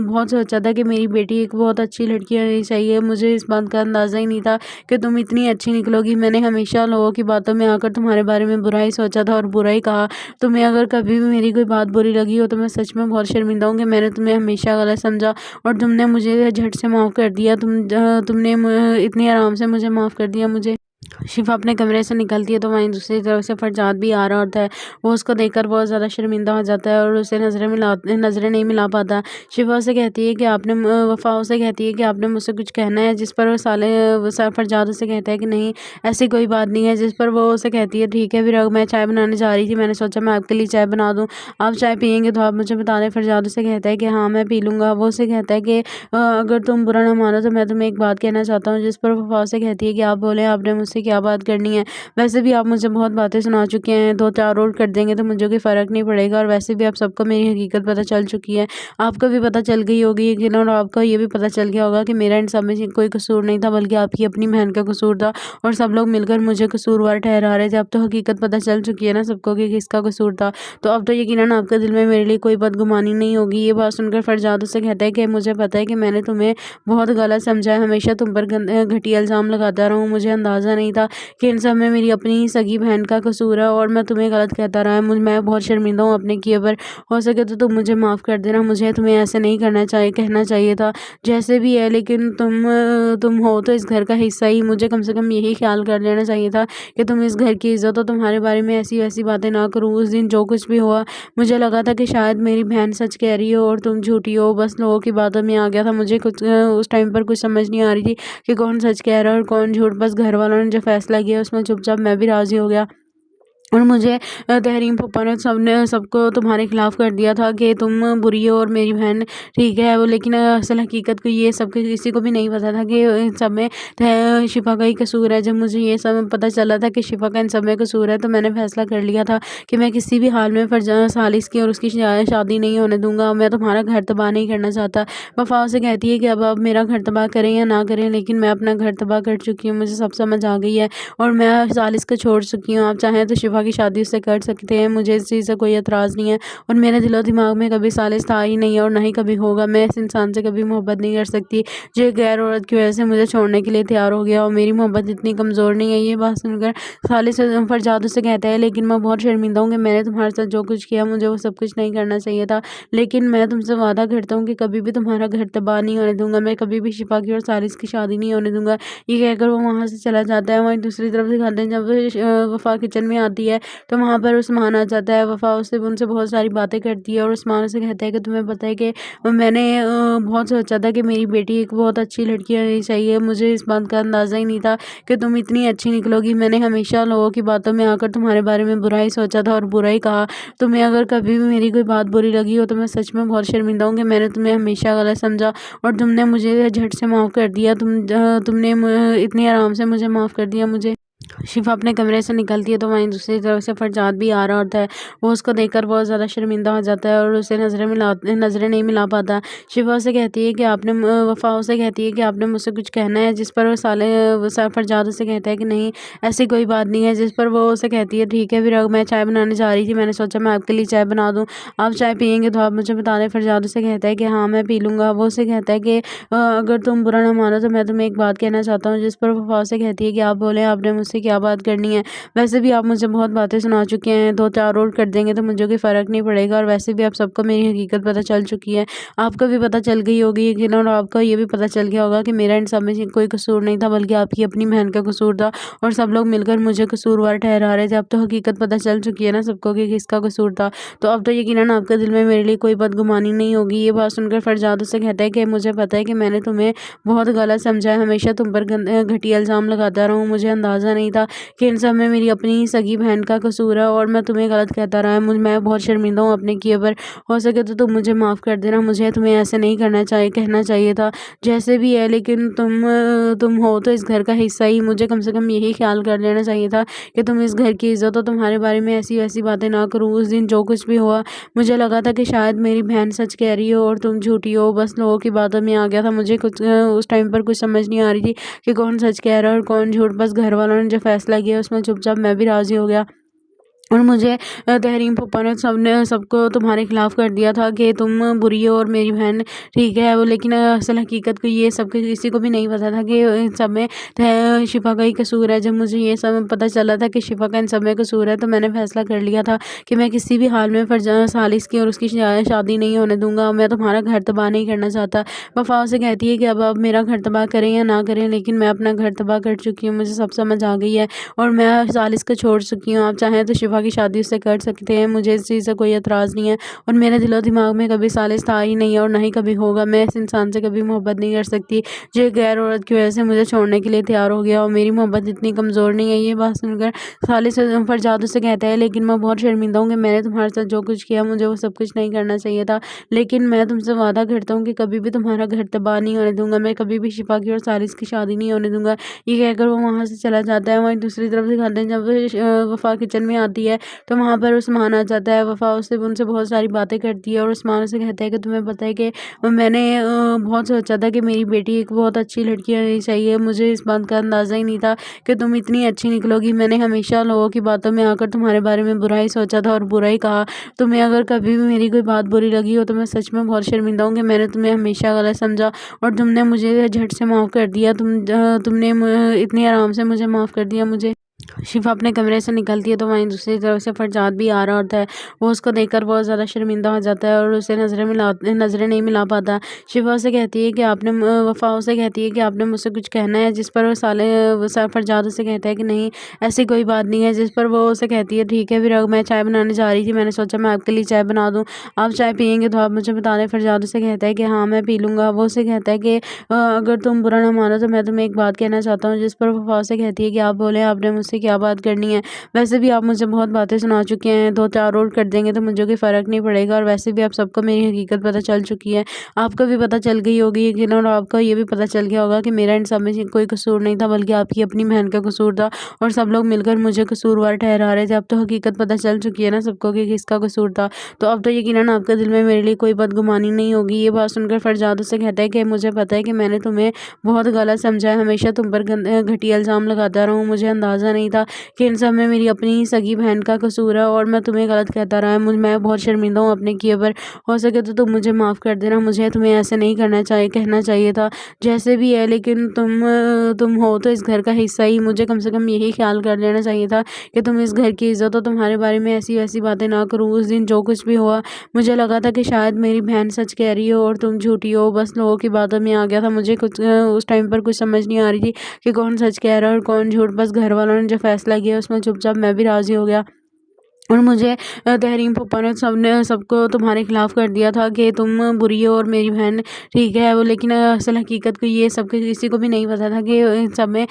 बहुत सोचा था कि मेरी बेटी एक बहुत अच्छी लड़की होनी चाहिए। मुझे इस बात का अंदाज़ा ही नहीं था कि तुम इतनी अच्छी निकलोगी। मैंने हमेशा लोगों की बातों में आकर तुम्हारे बारे में बुरा ही सोचा था और बुरा ही कहा। तुम्हें अगर कभी भी मेरी कोई बात बुरी लगी हो तो मैं सच में बहुत शर्मिंदा हूँ कि मैंने तुम्हें हमेशा गलत समझा और तुमने मुझे झट से माफ़ कर दिया। तुमने इतनी आराम से मुझे माफ़ कर दिया। मुझे शिफा अपने कमरे से निकलती है तो वहीं दूसरी तरफ से फरजाद भी आ रहा होता है। वो उसको देखकर बहुत ज़्यादा शर्मिंदा हो जाता है और उसे नज़रें नहीं मिला पाता। शिफा उसे कहती है कि वफ़ा उसे कहती है कि आपने मुझसे कुछ कहना है, जिस पर फरजाद उसे कहता है कि नहीं, ऐसी कोई बात नहीं है। जिस पर वो उसे कहती है ठीक है, फिर मैं चाय बनाने जा रही थी, मैंने सोचा मैं आपके लिए चाय बना दूँ, आप चाय पियेंगे तो आप मुझे बता दें। फरजाद उसे कहता है कि हाँ मैं पी लूँगा। वो उसे कहता है कि अगर तुम बुरा ना मानो तो मैं तुम्हें एक बात कहना चाहता हूँ। जिस पर वफ़ा उसे कहती है कि आप बोले, आपने मुझसे क्या बात करनी है। वैसे भी आप मुझे बहुत बातें सुना चुके हैं, 2-4 और कर देंगे तो मुझे कोई फ़र्क नहीं पड़ेगा और वैसे भी आप सबको मेरी हकीकत पता चल चुकी है। आपको भी पता चल गई होगी यकीनन और आपको ये भी पता चल गया होगा कि मेरा इन सब में कोई कसूर नहीं था, बल्कि आपकी अपनी बहन का कसूर था और सब लोग मिलकर मुझे कसूरवार ठहरा रहे थे। अब तो हकीकत पता चल चुकी है ना सबको कि किसका कसूर था। तो अब तो यकीनन आपके दिल में मेरे लिए कोई बदगुमानी नहीं होगी। ये बात सुनकर फरजाद उससे कहता है कि मुझे पता है कि मैंने तुम्हें बहुत गलत समझा है, हमेशा तुम पर घटिया इल्ज़ाम लगाता रहा हूँ। मुझे अंदाज़ा नहीं था कि इन सब में मेरी अपनी सगी बहन का कसूर है और मैं तुम्हें गलत कहता रहा। मैं बहुत शर्मिंदा हूँ अपने किए पर। हो सके तो तुम मुझे माफ़ कर देना। मुझे तुम्हें ऐसे नहीं कहना चाहिए था। जैसे भी है, लेकिन तुम हो तो इस घर का हिस्सा ही। मुझे कम से कम यही ख्याल कर लेना चाहिए था कि तुम इस घर की इज़्ज़त हो। तुम्हारे बारे में ऐसी वैसी बातें ना करूँ। उस दिन जो कुछ भी हुआ, मुझे लगा था कि शायद मेरी बहन सच कह रही हो और तुम झूठी हो। बस लोगों की बातों में आ गया था। मुझे कुछ उस टाइम पर कुछ समझ नहीं आ रही थी कि कौन सच कह रहा है और कौन झूठ। बस घर वालों ने जो फैसला किया उसमें चुपचाप मैं भी राज़ी हो गया। और मुझे तहरीम फूफा ने सबको तुम्हारे खिलाफ़ कर दिया था कि तुम बुरी हो और मेरी बहन ठीक है वो। लेकिन असल हकीकत को ये सब किसी को भी नहीं पता था कि इन सब में शिफा का ही कसूर है। जब मुझे ये सब पता चला था कि शिफा का इन सब में कसूर है तो मैंने फ़ैसला कर लिया था कि मैं किसी भी हाल में सालिस की और उसकी शादी नहीं होने दूँगा। मैं तुम्हारा घर तबाह नहीं करना चाहता। वफ़ा उसे कहती है कि अब मेरा घर तबाह करें या ना करें, लेकिन मैं अपना घर तबाह कर चुकी हूँ। मुझे सब समझ आ गई है और मैं सालिस को छोड़ चुकी हूँ। आप चाहें तो शिफा शिफा की शादी उससे कर सकते हैं, मुझे इस चीज़ से कोई एतराज़ नहीं है और मेरे दिलो दिमाग में कभी सालिस था ही नहीं है और ना ही कभी होगा। मैं इस इंसान से कभी मोहब्बत नहीं कर सकती जो एक गैर औरत की वजह से मुझे छोड़ने के लिए तैयार हो गया और मेरी मोहब्बत इतनी कमज़ोर नहीं है। ये बात सुनकर सालिस फरजाद उससे कहता है, लेकिन मैं बहुत शर्मिंदा हूँ कि मैंने तुम्हारे साथ जो कुछ किया मुझे वो सब कुछ नहीं करना चाहिए था, लेकिन मैं तुमसे वादा करता हूँ कि कभी भी तुम्हारा घर तबाह नहीं होने दूंगा, मैं कभी भी शिफा की और सालिस की शादी नहीं होने दूंगा। ये कहकर वो वहाँ से चला जाता है। वहीं दूसरी तरफ दिखाते हैं जब वफ़ा किचन में आती है तो वहाँ पर उस्मान आ जाता है। वफ़ा उससे उनसे बहुत सारी बातें करती है और उस्मान उसे कहता है कि तुम्हें पता है कि मैंने बहुत सोचा था कि मेरी बेटी एक बहुत अच्छी लड़की होनी चाहिए, मुझे इस बात का अंदाज़ा ही नहीं था कि तुम इतनी अच्छी निकलोगी। मैंने हमेशा लोगों की बातों में आकर तुम्हारे बारे में बुरा ही सोचा था और बुरा ही कहा। तुम्हें अगर कभी भी मेरी कोई बात बुरी लगी हो तो मैं सच में बहुत शर्मिंदा हूँ कि मैंने तुम्हें हमेशा गलत समझा और तुमने मुझे झट से माफ़ कर दिया। तुमने इतनी आराम से मुझे माफ़ कर दिया। मुझे शिफा अपने कमरे से निकलती है तो वहीं दूसरी तरफ से फरजाद भी आ रहा होता है। वो उसको देखकर बहुत ज़्यादा शर्मिंदा हो जाता है और उसे नज़रें नहीं मिला पाता। शिफा उसे कहती है कि वफ़ा उसे कहती है कि आपने मुझसे कुछ कहना है, जिस पर फरजाद उसे कहता है कि नहीं, ऐसी कोई बात नहीं है। जिस पर वो उसे कहती है ठीक है, फिर मैं चाय बनाने जा रही थी, मैंने सोचा मैं आपके लिए चाय बना दूँ, आप चाय पियेंगे तो आप मुझे बता दें। फरजाद उसे कहता है कि हाँ मैं पी लूँगा। वो उसे कहता है कि अगर तुम बुरा ना मानो तो मैं तुम्हें एक बात कहना चाहता हूँ। जिस पर वफ़ा उसे कहती है कि आप बोलें, आपने मुझसे क्या बात करनी है। वैसे भी आप मुझे बहुत बातें सुना चुके हैं, 2-4 और कर देंगे तो मुझे कोई फ़र्क नहीं पड़ेगा और वैसे भी आप सबको मेरी हकीकत पता चल चुकी है। आपको भी पता चल गई होगी यकीनन और आपको ये भी पता चल गया होगा कि मेरा इन सब में कोई कसूर नहीं था, बल्कि आपकी अपनी बहन का कसूर था और सब लोग मिलकर मुझे कसूरवार ठहरा रहे थे। अब तो हकीकत पता चल चुकी है ना सबको कि किसका कसूर था, तो अब तो यकीनन आपके दिल में मेरे लिए कोई बदगुमानी नहीं होगी। ये बात सुनकर फरजाद उससे कहता है कि मुझे पता है कि मैंने तुम्हें बहुत गलत समझा है, हमेशा तुम पर घटिया इल्ज़ाम लगाता रहा हूँ। मुझे अंदाज़ा नहीं था कि इन सब में मेरी अपनी सगी बहन का कसूर है और मैं तुम्हें गलत कहता रहा है। मैं बहुत शर्मिंदा हूँ अपने किए पर। हो सके तो तुम मुझे माफ़ कर देना, मुझे तुम्हें ऐसे नहीं कहना चाहिए था। जैसे भी है, लेकिन तुम हो तो इस घर का हिस्सा ही, मुझे कम से कम यही ख्याल कर लेना चाहिए था कि तुम इस घर की इज़्ज़त हो, तुम्हारे बारे में ऐसी वैसी बातें ना करूँ। उस दिन जो कुछ भी हुआ मुझे लगा था कि शायद मेरी बहन सच कह रही हो और तुम झूठी हो, बस लोगों की बातों में आ गया था। मुझे कुछ उस टाइम पर कुछ समझ नहीं आ रही थी कि कौन सच कह रहा है और कौन झूठ। बस घर वालों ने जो फैसला किया उसमें चुपचाप मैं भी राज़ी हो गया और मुझे तहरीम फूफा ने सबको तुम्हारे खिलाफ़ कर दिया था कि तुम बुरी हो और मेरी बहन ठीक है। वो लेकिन असल हकीकत को ये सब किसी को भी नहीं पता था कि इन सब में शिफा का ही कसूर है। जब मुझे ये सब पता चला था कि शिफा का इन सब में कसूर है तो मैंने फ़ैसला कर लिया था कि मैं किसी भी हाल में सालिस की और उसकी शादी नहीं होने दूँगा। मैं तुम्हारा घर तबाह नहीं करना चाहता। वफ़ा उसे कहती है कि अब आप मेरा घर तबाह करें या ना करें, लेकिन मैं अपना घर तबाह कर चुकी हूँ, मुझे सब समझ आ गई है और मैं सालिस को छोड़ चुकी हूँ। आप चाहें तो शिफा की शादी उससे कर सकते हैं, मुझे इस चीज़ से कोई एतराज़ नहीं है और मेरे दिलो दिमाग में कभी सालिस था ही नहीं है और ना ही कभी होगा। मैं इस इंसान से कभी मोहब्बत नहीं कर सकती जो एक गैर औरत की वजह से मुझे छोड़ने के लिए तैयार हो गया और मेरी मोहब्बत इतनी कमज़ोर नहीं है। ये बात सुनकर सालिस फरजाद उससे कहता है, लेकिन मैं बहुत शर्मिंदा हूँ कि मैंने तुम्हारे साथ जो कुछ किया मुझे वो सब कुछ नहीं करना चाहिए था, लेकिन मैं तुमसे वादा करता हूँ कि कभी भी तुम्हारा घर तबाह नहीं होने दूंगा, मैं कभी भी शिफा की और सालिस की शादी नहीं होने दूंगा। ये कहकर वो वहाँ से चला जाता है। वहीं दूसरी तरफ दिखाते हैं जब वफ़ा किचन में आती है तो वहाँ पर उस्मान आ जाता है। वफ़ा उनसे बहुत सारी बातें करती है और उस्मान उसे कहता है कि तुम्हें पता है कि मैंने बहुत सोचा था कि मेरी बेटी एक बहुत अच्छी लड़की होनी चाहिए, मुझे इस बात का अंदाज़ा ही नहीं था कि तुम इतनी अच्छी निकलोगी। मैंने हमेशा लोगों की बातों में आकर तुम्हारे बारे में बुरा ही सोचा था और बुरा ही कहा। तुम्हें अगर कभी भी मेरी कोई बात बुरी लगी हो तो मैं सच में बहुत शर्मिंदा हूँ कि मैंने तुम्हें हमेशा गलत समझा और तुमने मुझे झट से माफ़ कर दिया। तुमने इतनी आराम से मुझे माफ़ कर दिया। मुझे शिफा अपने कमरे से निकलती है तो वहीं दूसरी तरफ से फरजाद भी आ रहा होता है। वो उसको देखकर बहुत ज़्यादा शर्मिंदा हो जाता है और उसे नज़रें नहीं मिला पाता। शिफा उसे कहती है कि वफ़ा उसे कहती है कि आपने मुझसे कुछ कहना है, जिस पर फरजाद उसे कहता है कि नहीं, ऐसी कोई बात नहीं है। जिस पर वो उसे कहती है ठीक है, फिर मैं चाय बनाने जा रही थी, मैंने सोचा मैं आपके लिए चाय बना दूँ, आप चाय पियेंगे तो आप मुझे बता दें। फरजाद उसे कहता है कि हाँ मैं पी लूँगा। वो उसे कहता है कि अगर तुम बुरा ना मानो तो मैं तुम्हें एक बात कहना चाहता हूँ। जिस पर वफ़ा उसे कहती है कि आप बोलें, आपने मुझसे क्या बात करनी है। वैसे भी आप मुझे बहुत बातें सुना चुके हैं, 2-4 और कर देंगे तो मुझे कोई फ़र्क नहीं पड़ेगा और वैसे भी आप सबको मेरी हकीकत पता चल चुकी है। आपको भी पता चल गई होगी यकीनन और आपको ये भी पता चल गया होगा कि मेरा इन सब में कोई कसूर नहीं था, बल्कि आपकी अपनी बहन का कसूर था और सब लोग मिलकर मुझे कसूरवार ठहरा रहे थे। अब तो हकीकत पता चल चुकी है ना सबको कि किसका कसूर था, तो अब तो यकीनन आपके दिल में मेरे लिए कोई बदगुमानी नहीं होगी। ये बात सुनकर फरजाद उससे कहता है कि मुझे पता है कि मैंने तुम्हें बहुत गलत समझा है, हमेशा तुम पर घटिया इल्ज़ाम लगाता रहा हूँ, मुझे अंदाज़ा नहीं नहीं था कि इन सब में मेरी अपनी सगी बहन का कसूर है और मैं तुम्हें गलत कहता रहा। मैं बहुत शर्मिंदा हूँ अपने किए पर। हो सके तो तुम मुझे माफ़ कर देना। मुझे तुम्हें ऐसे नहीं करना चाहिए, कहना चाहिए था। जैसे भी है, लेकिन तुम हो तो इस घर का हिस्सा ही। मुझे कम से कम यही ख्याल कर लेना चाहिए था कि तुम इस घर की इज्जत हो। तुम्हारे बारे में ऐसी वैसी बातें ना करूँ। उस दिन जो कुछ भी हुआ, मुझे लगा था कि शायद मेरी बहन सच कह रही हो और तुम झूठी हो। बस लोगों की बातों में आ गया था। मुझे कुछ उस टाइम पर कुछ समझ नहीं आ रही थी कि कौन सच कह रहा है और कौन झूठ। बस घर वालों ने जो फैसला किया उसमें चुपचाप मैं भी राज़ी हो गया। और मुझे तहरीम फूफा ने सबको तुम्हारे खिलाफ़ कर दिया था कि तुम बुरी हो और मेरी बहन ठीक है। वो लेकिन असल हकीकत को ये सब किसी को भी नहीं पता था कि इन सब में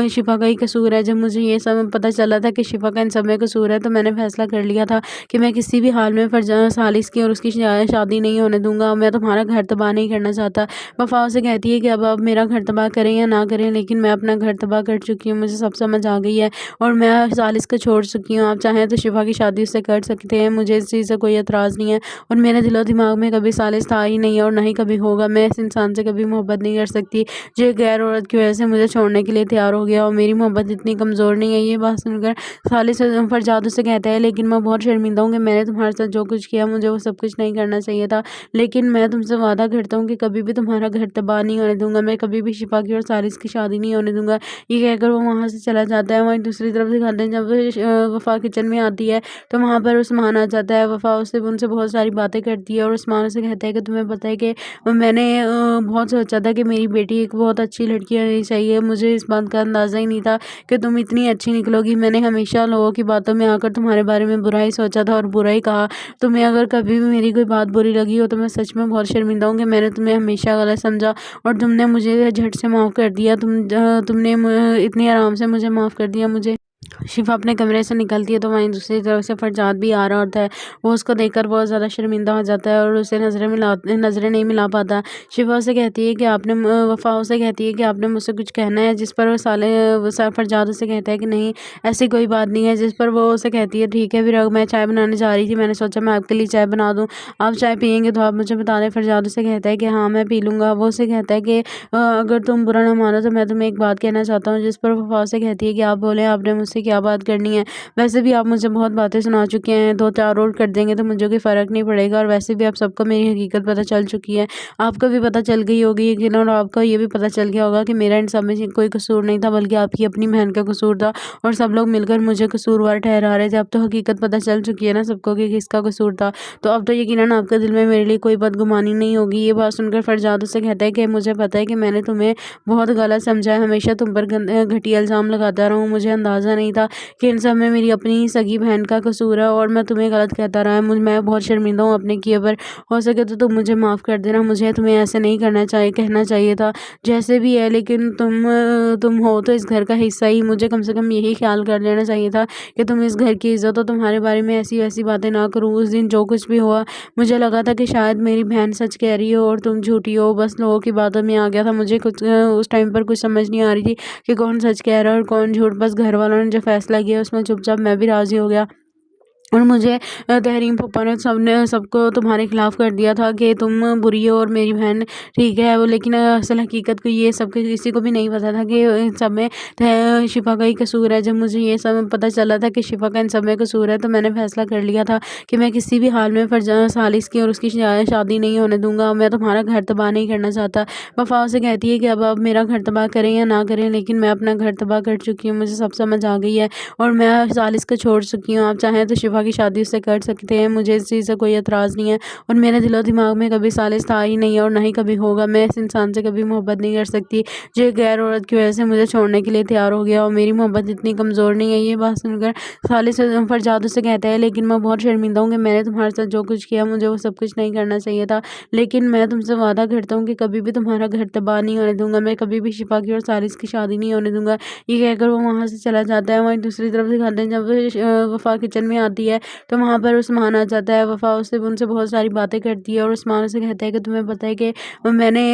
शिफा का ही कसूर है। जब मुझे ये सब पता चला था कि शिफा का इन सब में कसूर है, तो मैंने फैसला कर लिया था कि मैं किसी भी हाल में सालिस की और उसकी शादी नहीं होने दूंगा। मैं तुम्हारा घर तबाह नहीं करना चाहता। वफा उसे कहती है कि अब मेरा घर तबाह करें या ना करें, लेकिन मैं अपना घर तबाह कर चुकी हूँ। मुझे सब समझ आ गई है और मैं सालिस को छोड़ चुकी हूँ। आप चाहें तो शिफा की शादी उससे कर सकते हैं। मुझे इस चीज़ से कोई एतराज़ नहीं है और मेरे दिलो दिमाग में कभी सालिस था ही नहीं है और ना ही कभी होगा। मैं इस इंसान से कभी मोहब्बत नहीं कर सकती जो एक गैर औरत की वजह से मुझे छोड़ने के लिए तैयार हो गया। और मेरी मोहब्बत इतनी कमज़ोर नहीं है। ये बात सुनकर सालिस फरजाद उससे कहता है, लेकिन मैं बहुत शर्मिंदा हूँ कि मैंने तुम्हारे साथ जो कुछ किया, मुझे वो सब कुछ नहीं करना चाहिए था। लेकिन मैं तुमसे वादा करता हूँ कि कभी भी तुम्हारा घर तबाह नहीं होने दूंगा। मैं कभी भी शिफा की और सालिस की शादी नहीं होने दूंगा। ये कहकर वो वहाँ से चला जाता है। वहीं दूसरी तरफ दिखाते हैं जब वफा किचन में आती है तो वहाँ पर उस्मान आ जाता है। वफा उनसे बहुत सारी बातें करती है और उस्मान उसे कहता है कि तुम्हें पता है कि मैंने बहुत सोचा था कि मेरी बेटी एक बहुत अच्छी लड़की होनी चाहिए। मुझे इस बात का अंदाज़ा ही नहीं था कि तुम इतनी अच्छी निकलोगी। मैंने हमेशा लोगों की बातों में आकर तुम्हारे बारे में बुरा ही सोचा था और बुरा ही कहा। तुम्हें अगर कभी भी मेरी कोई बात बुरी लगी हो तो मैं सच में बहुत शर्मिंदा हूँ कि मैंने तुम्हें हमेशा गलत समझा और तुमने मुझे झट से माफ़ कर दिया। तुमने इतनी आराम से मुझे माफ़ कर दिया। मुझे शिफा अपने कमरे से निकलती है तो वहीं दूसरी तरफ से फरजाद भी आ रहा होता है। वो उसको देखकर बहुत ज़्यादा शर्मिंदा हो जाता है और उसे नज़रें नहीं मिला पाता। शिफा उसे कहती है कि वफा उसे कहती है कि आपने मुझसे कुछ कहना है, जिस पर फरजाद उसे कहता है कि नहीं, ऐसी कोई बात नहीं है। जिस पर वो उसे कहती है ठीक है फिर मैं चाय बनाने जा रही थी, मैंने सोचा मैं आपके लिए चाय बना दूँ, आप चाय पियेंगे तो आप मुझे बता दें। फरजाद उसे कहता है कि हाँ मैं पी लूँगा। वो उसे कहता है कि अगर तुम बुरा ना मानो तो मैं तुम्हें एक बात कहना चाहता हूँ। जिस पर वफा उसे कहती है कि आप बोलें, आपने मुझसे क्या बात करनी है। वैसे भी आप मुझे बहुत बातें सुना चुके हैं, 2-4 और कर देंगे तो मुझे कोई फ़र्क नहीं पड़ेगा और वैसे भी आप सबको मेरी हकीकत पता चल चुकी है। आपको भी पता चल गई होगी यकीनन और आपको ये भी पता चल गया होगा कि मेरा इन सब में कोई कसूर नहीं था, बल्कि आपकी अपनी बहन का कसूर था और सब लोग मिलकर मुझे कसूरवार ठहरा रहे थे। अब तो हकीकत पता चल चुकी है ना सबको कि किसका कसूर था, तो अब तो यकीनन आपके दिल में मेरे लिए कोई बदगुमानी नहीं होगी। ये बात सुनकर फरजाद उससे कहता है कि मुझे पता है कि मैंने तुम्हें बहुत गलत समझा है, हमेशा तुम पर घटिया इल्ज़ाम लगाता रहूँ। मुझे अंदाज़ा नहीं था कि इन सब में मेरी अपनी सगी बहन का कसूर है और मैं तुम्हें गलत कहता रहा। मैं बहुत शर्मिंदा हूँ अपने किए पर। हो सके तो तुम मुझे माफ़ कर देना। मुझे तुम्हें ऐसे नहीं करना चाहिए, कहना चाहिए था। जैसे भी है, लेकिन तुम हो तो इस घर का हिस्सा ही। मुझे कम से कम यही ख्याल कर लेना चाहिए था कि तुम इस घर की इज्जत हो। तुम्हारे बारे में ऐसी वैसी बातें ना करूँ। उस दिन जो कुछ भी हुआ, मुझे लगा था कि शायद मेरी बहन सच कह रही हो और तुम झूठी हो। बस लोगों की बातों में आ गया था। मुझे कुछ उस टाइम पर कुछ समझ नहीं आ रही थी कि कौन सच कह रहा है और कौन झूठ। बस घर वालों ने जो फैसला किया उसमें चुपचाप मैं भी राज़ी हो गया। और मुझे तहरीम फूफा ने सबको तुम्हारे खिलाफ़ कर दिया था कि तुम बुरी हो और मेरी बहन ठीक है। वो लेकिन असल हकीकत को ये सब किसी को भी नहीं पता था कि इन सब में शिफा का ही कसूर है। जब मुझे ये सब पता चला था कि शिफा का इन सब में कसूर है, तो मैंने फैसला कर लिया था कि मैं किसी भी हाल में सालिस की और उसकी शादी नहीं होने दूंगा। मैं तुम्हारा घर तबाह नहीं करना चाहता। वफा उसे कहती है कि अब मेरा घर तबाह करें या ना करें, लेकिन मैं अपना घर तबाह कर चुकी हूँ। मुझे सब समझ आ गई है और मैं सालिस को छोड़ चुकी हूँ। आप चाहें तो शिफा की शादी उससे कर सकते हैं। मुझे इस चीज़ से कोई एतराज़ नहीं है और मेरे दिलो दिमाग में कभी सालिस था ही नहीं है और ना ही कभी होगा। मैं इस इंसान से कभी मोहब्बत नहीं कर सकती जो एक गैर औरत की वजह से मुझे छोड़ने के लिए तैयार हो गया। और मेरी मोहब्बत इतनी कमज़ोर नहीं है। ये बात सुनकर सालिस फरजाद उससे कहता है, लेकिन मैं बहुत शर्मिंदा हूँ कि मैंने तुम्हारे साथ जो कुछ किया, मुझे वो सब कुछ नहीं करना चाहिए था। लेकिन मैं तुमसे वादा करता हूँ कि कभी भी तुम्हारा घर तबाह नहीं होने दूंगा। मैं कभी भी शिफा की और सालिस की शादी नहीं होने दूंगा। ये कहकर वो वहाँ से चला जाता है। वहीं दूसरी तरफ दिखाते हैं जब वफा किचन में आती होती है तो वहाँ पर उस्मान आ जाता है। वफ़ा उससे उनसे बहुत सारी बातें करती है और उस्मान उसे कहता है कि तुम्हें पता है कि मैंने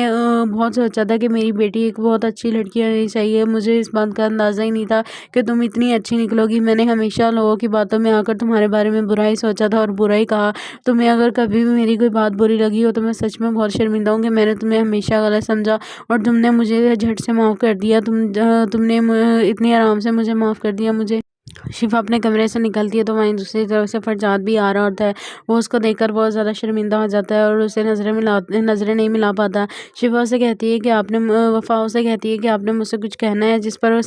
बहुत सोचा था कि मेरी बेटी एक बहुत अच्छी लड़की होनी चाहिए। मुझे इस बात का अंदाज़ा ही नहीं था कि तुम इतनी अच्छी निकलोगी। मैंने हमेशा लोगों की बातों में आकर तुम्हारे बारे में बुरा ही सोचा था और बुरा ही कहा। तुम्हें अगर कभी भी मेरी कोई बात बुरी लगी हो तो मैं सच में बहुत शर्मिंदा हूँ कि मैंने तुम्हें हमेशा गलत समझा और तुमने मुझे झट से माफ़ कर दिया। तुमने इतनी आराम से मुझे माफ़ कर दिया मुझे। शिफा अपने कमरे से निकलती है तो वहीं दूसरी तरफ से फरजाद भी आ रहा होता है। वो उसको देखकर बहुत ज़्यादा शर्मिंदा हो जाता है और उसे नज़रें नहीं मिला पाता। शिफा उसे कहती है कि वफ़ा उसे कहती है कि आपने मुझसे कुछ कहना है, जिस पर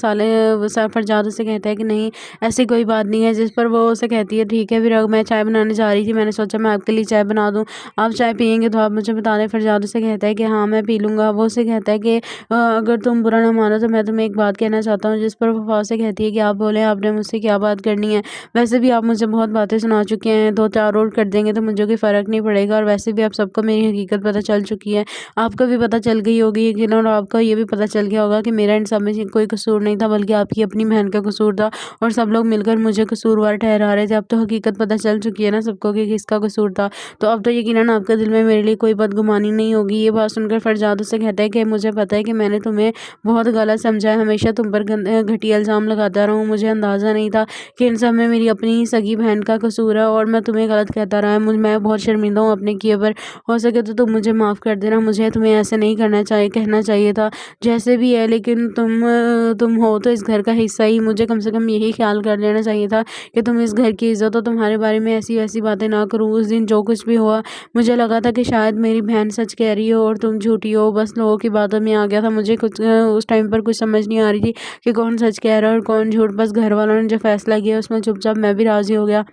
फरजाद उसे कहता है कि नहीं, ऐसी कोई बात नहीं है। जिस पर वो उसे कहती है ठीक है फिर मैं चाय बनाने जा रही थी, मैंने सोचा मैं आपके लिए चाय बना दूँ, आप चाय पियेंगे तो आप मुझे बता दें। फरजाद उसे कहता है कि हाँ मैं पी लूँगा। वो उसे कहता है कि अगर तुम बुरा ना मानो तो मैं तुम्हें एक बात कहना चाहता हूँ। जिस पर वफ़ा उसे कहती है कि आप बोलें, आपने मुझसे क्या बात करनी है। वैसे भी आप मुझे बहुत बातें सुना चुके हैं, 2-4 और कर देंगे तो मुझे कोई फ़र्क नहीं पड़ेगा और वैसे भी आप सबको मेरी हकीकत पता चल चुकी है। आपको भी पता चल गई होगी यकीनन और आपको ये भी पता चल गया होगा कि मेरा इन सब में कोई कसूर नहीं था बल्कि आपकी अपनी बहन का कसूर था और सब लोग मिलकर मुझे कसूरवार ठहरा रहे थे। अब तो हकीकत पता चल चुकी है ना सबको कि किसका कसूर था, तो अब तो यकीनन आपके दिल में मेरे लिए कोई बदगुमानी नहीं होगी। ये बात सुनकर फरजाद उससे कहता है कि मुझे पता है कि मैंने तुम्हें बहुत गलत समझा है, हमेशा तुम पर घटिया इल्ज़ाम लगाता रहा हूँ। मुझे अंदाज़ा नहीं था कि इन सब में मेरी अपनी सगी बहन का कसूर है और मैं तुम्हें गलत कहता रहा है। मैं बहुत शर्मिंदा हूँ अपने किए पर। हो सके तो तुम मुझे माफ़ कर देना। मुझे तुम्हें ऐसे नहीं कहना चाहिए था। जैसे भी है लेकिन तुम हो तो इस घर का हिस्सा ही, मुझे कम से कम यही ख्याल कर लेना चाहिए था कि तुम इस घर की इज़्ज़त हो, तुम्हारे बारे में ऐसी वैसी बातें ना करूँ। उस दिन जो कुछ भी हुआ मुझे लगा था कि शायद मेरी बहन सच कह रही हो और तुम झूठी हो, बस लोगों की बातों में आ गया था। मुझे कुछ उस टाइम पर कुछ समझ नहीं आ रही थी कि कौन सच कह रहा है और कौन झूठ। बस घर वालों ने जो फैसला किया उसमें चुपचाप मैं भी राज़ी हो गया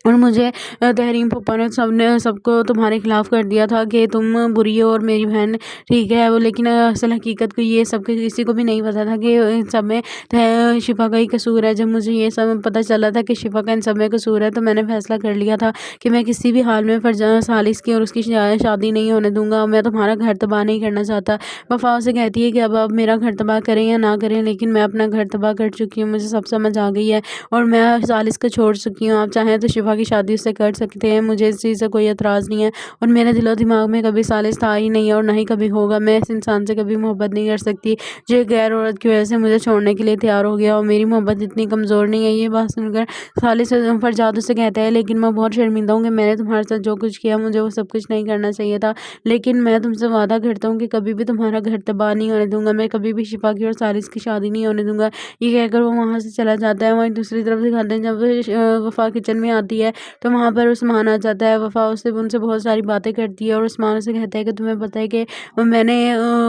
और मुझे तहरीम फूफा ने सबको तुम्हारे खिलाफ़ कर दिया था कि तुम बुरी हो और मेरी बहन ठीक है। वो लेकिन असल हकीकत को ये सब किसी को भी नहीं पता था कि इन सब में शिफा का ही कसूर है। जब मुझे ये सब पता चला था कि शिफा का इन सब में कसूर है तो मैंने फैसला कर लिया था कि मैं किसी भी हाल में सालिस की और उसकी शादी नहीं होने दूंगा। मैं तुम्हारा घर तबाह नहीं करना चाहता। वफ़ा से कहती है कि अब आप मेरा घर तबाह करें या ना करें लेकिन मैं अपना घर तबाह कर चुकी हूँ, मुझे सब समझ आ गई है और मैं सालिस को छोड़ चुकी हूँ। आप चाहें तो शिफा की शादी उससे कर सकते हैं, मुझे इस चीज़ से कोई एतराज़ नहीं है और मेरे दिलो दिमाग में कभी सालिस था ही नहीं है और ना ही कभी होगा। मैं इस इंसान से कभी मोहब्बत नहीं कर सकती जो एक गैर औरत की वजह से मुझे छोड़ने के लिए तैयार हो गया और मेरी मोहब्बत इतनी कमज़ोर नहीं है। ये बात सुनकर सालिस फरजाद उससे कहता है लेकिन मैं बहुत शर्मिंदा हूँ कि मैंने तुम्हारे साथ जो कुछ किया, मुझे वो सब कुछ नहीं करना चाहिए था। लेकिन मैं तुमसे वादा करता हूँ कि कभी भी तुम्हारा घर तबाह नहीं होने दूंगा, मैं कभी भी शिफा की और सालिस की शादी नहीं होने दूंगा। ये कहकर वो वहाँ से चला जाता है। वहीं दूसरी तरफ दिखाते हैं जब वफ़ा किचन में आती है तो वहाँ पर उस्मान आ जाता है। वफ़ा उनसे बहुत सारी बातें करती है और उस्मान उसे कहता है कि तुम्हें पता है कि मैंने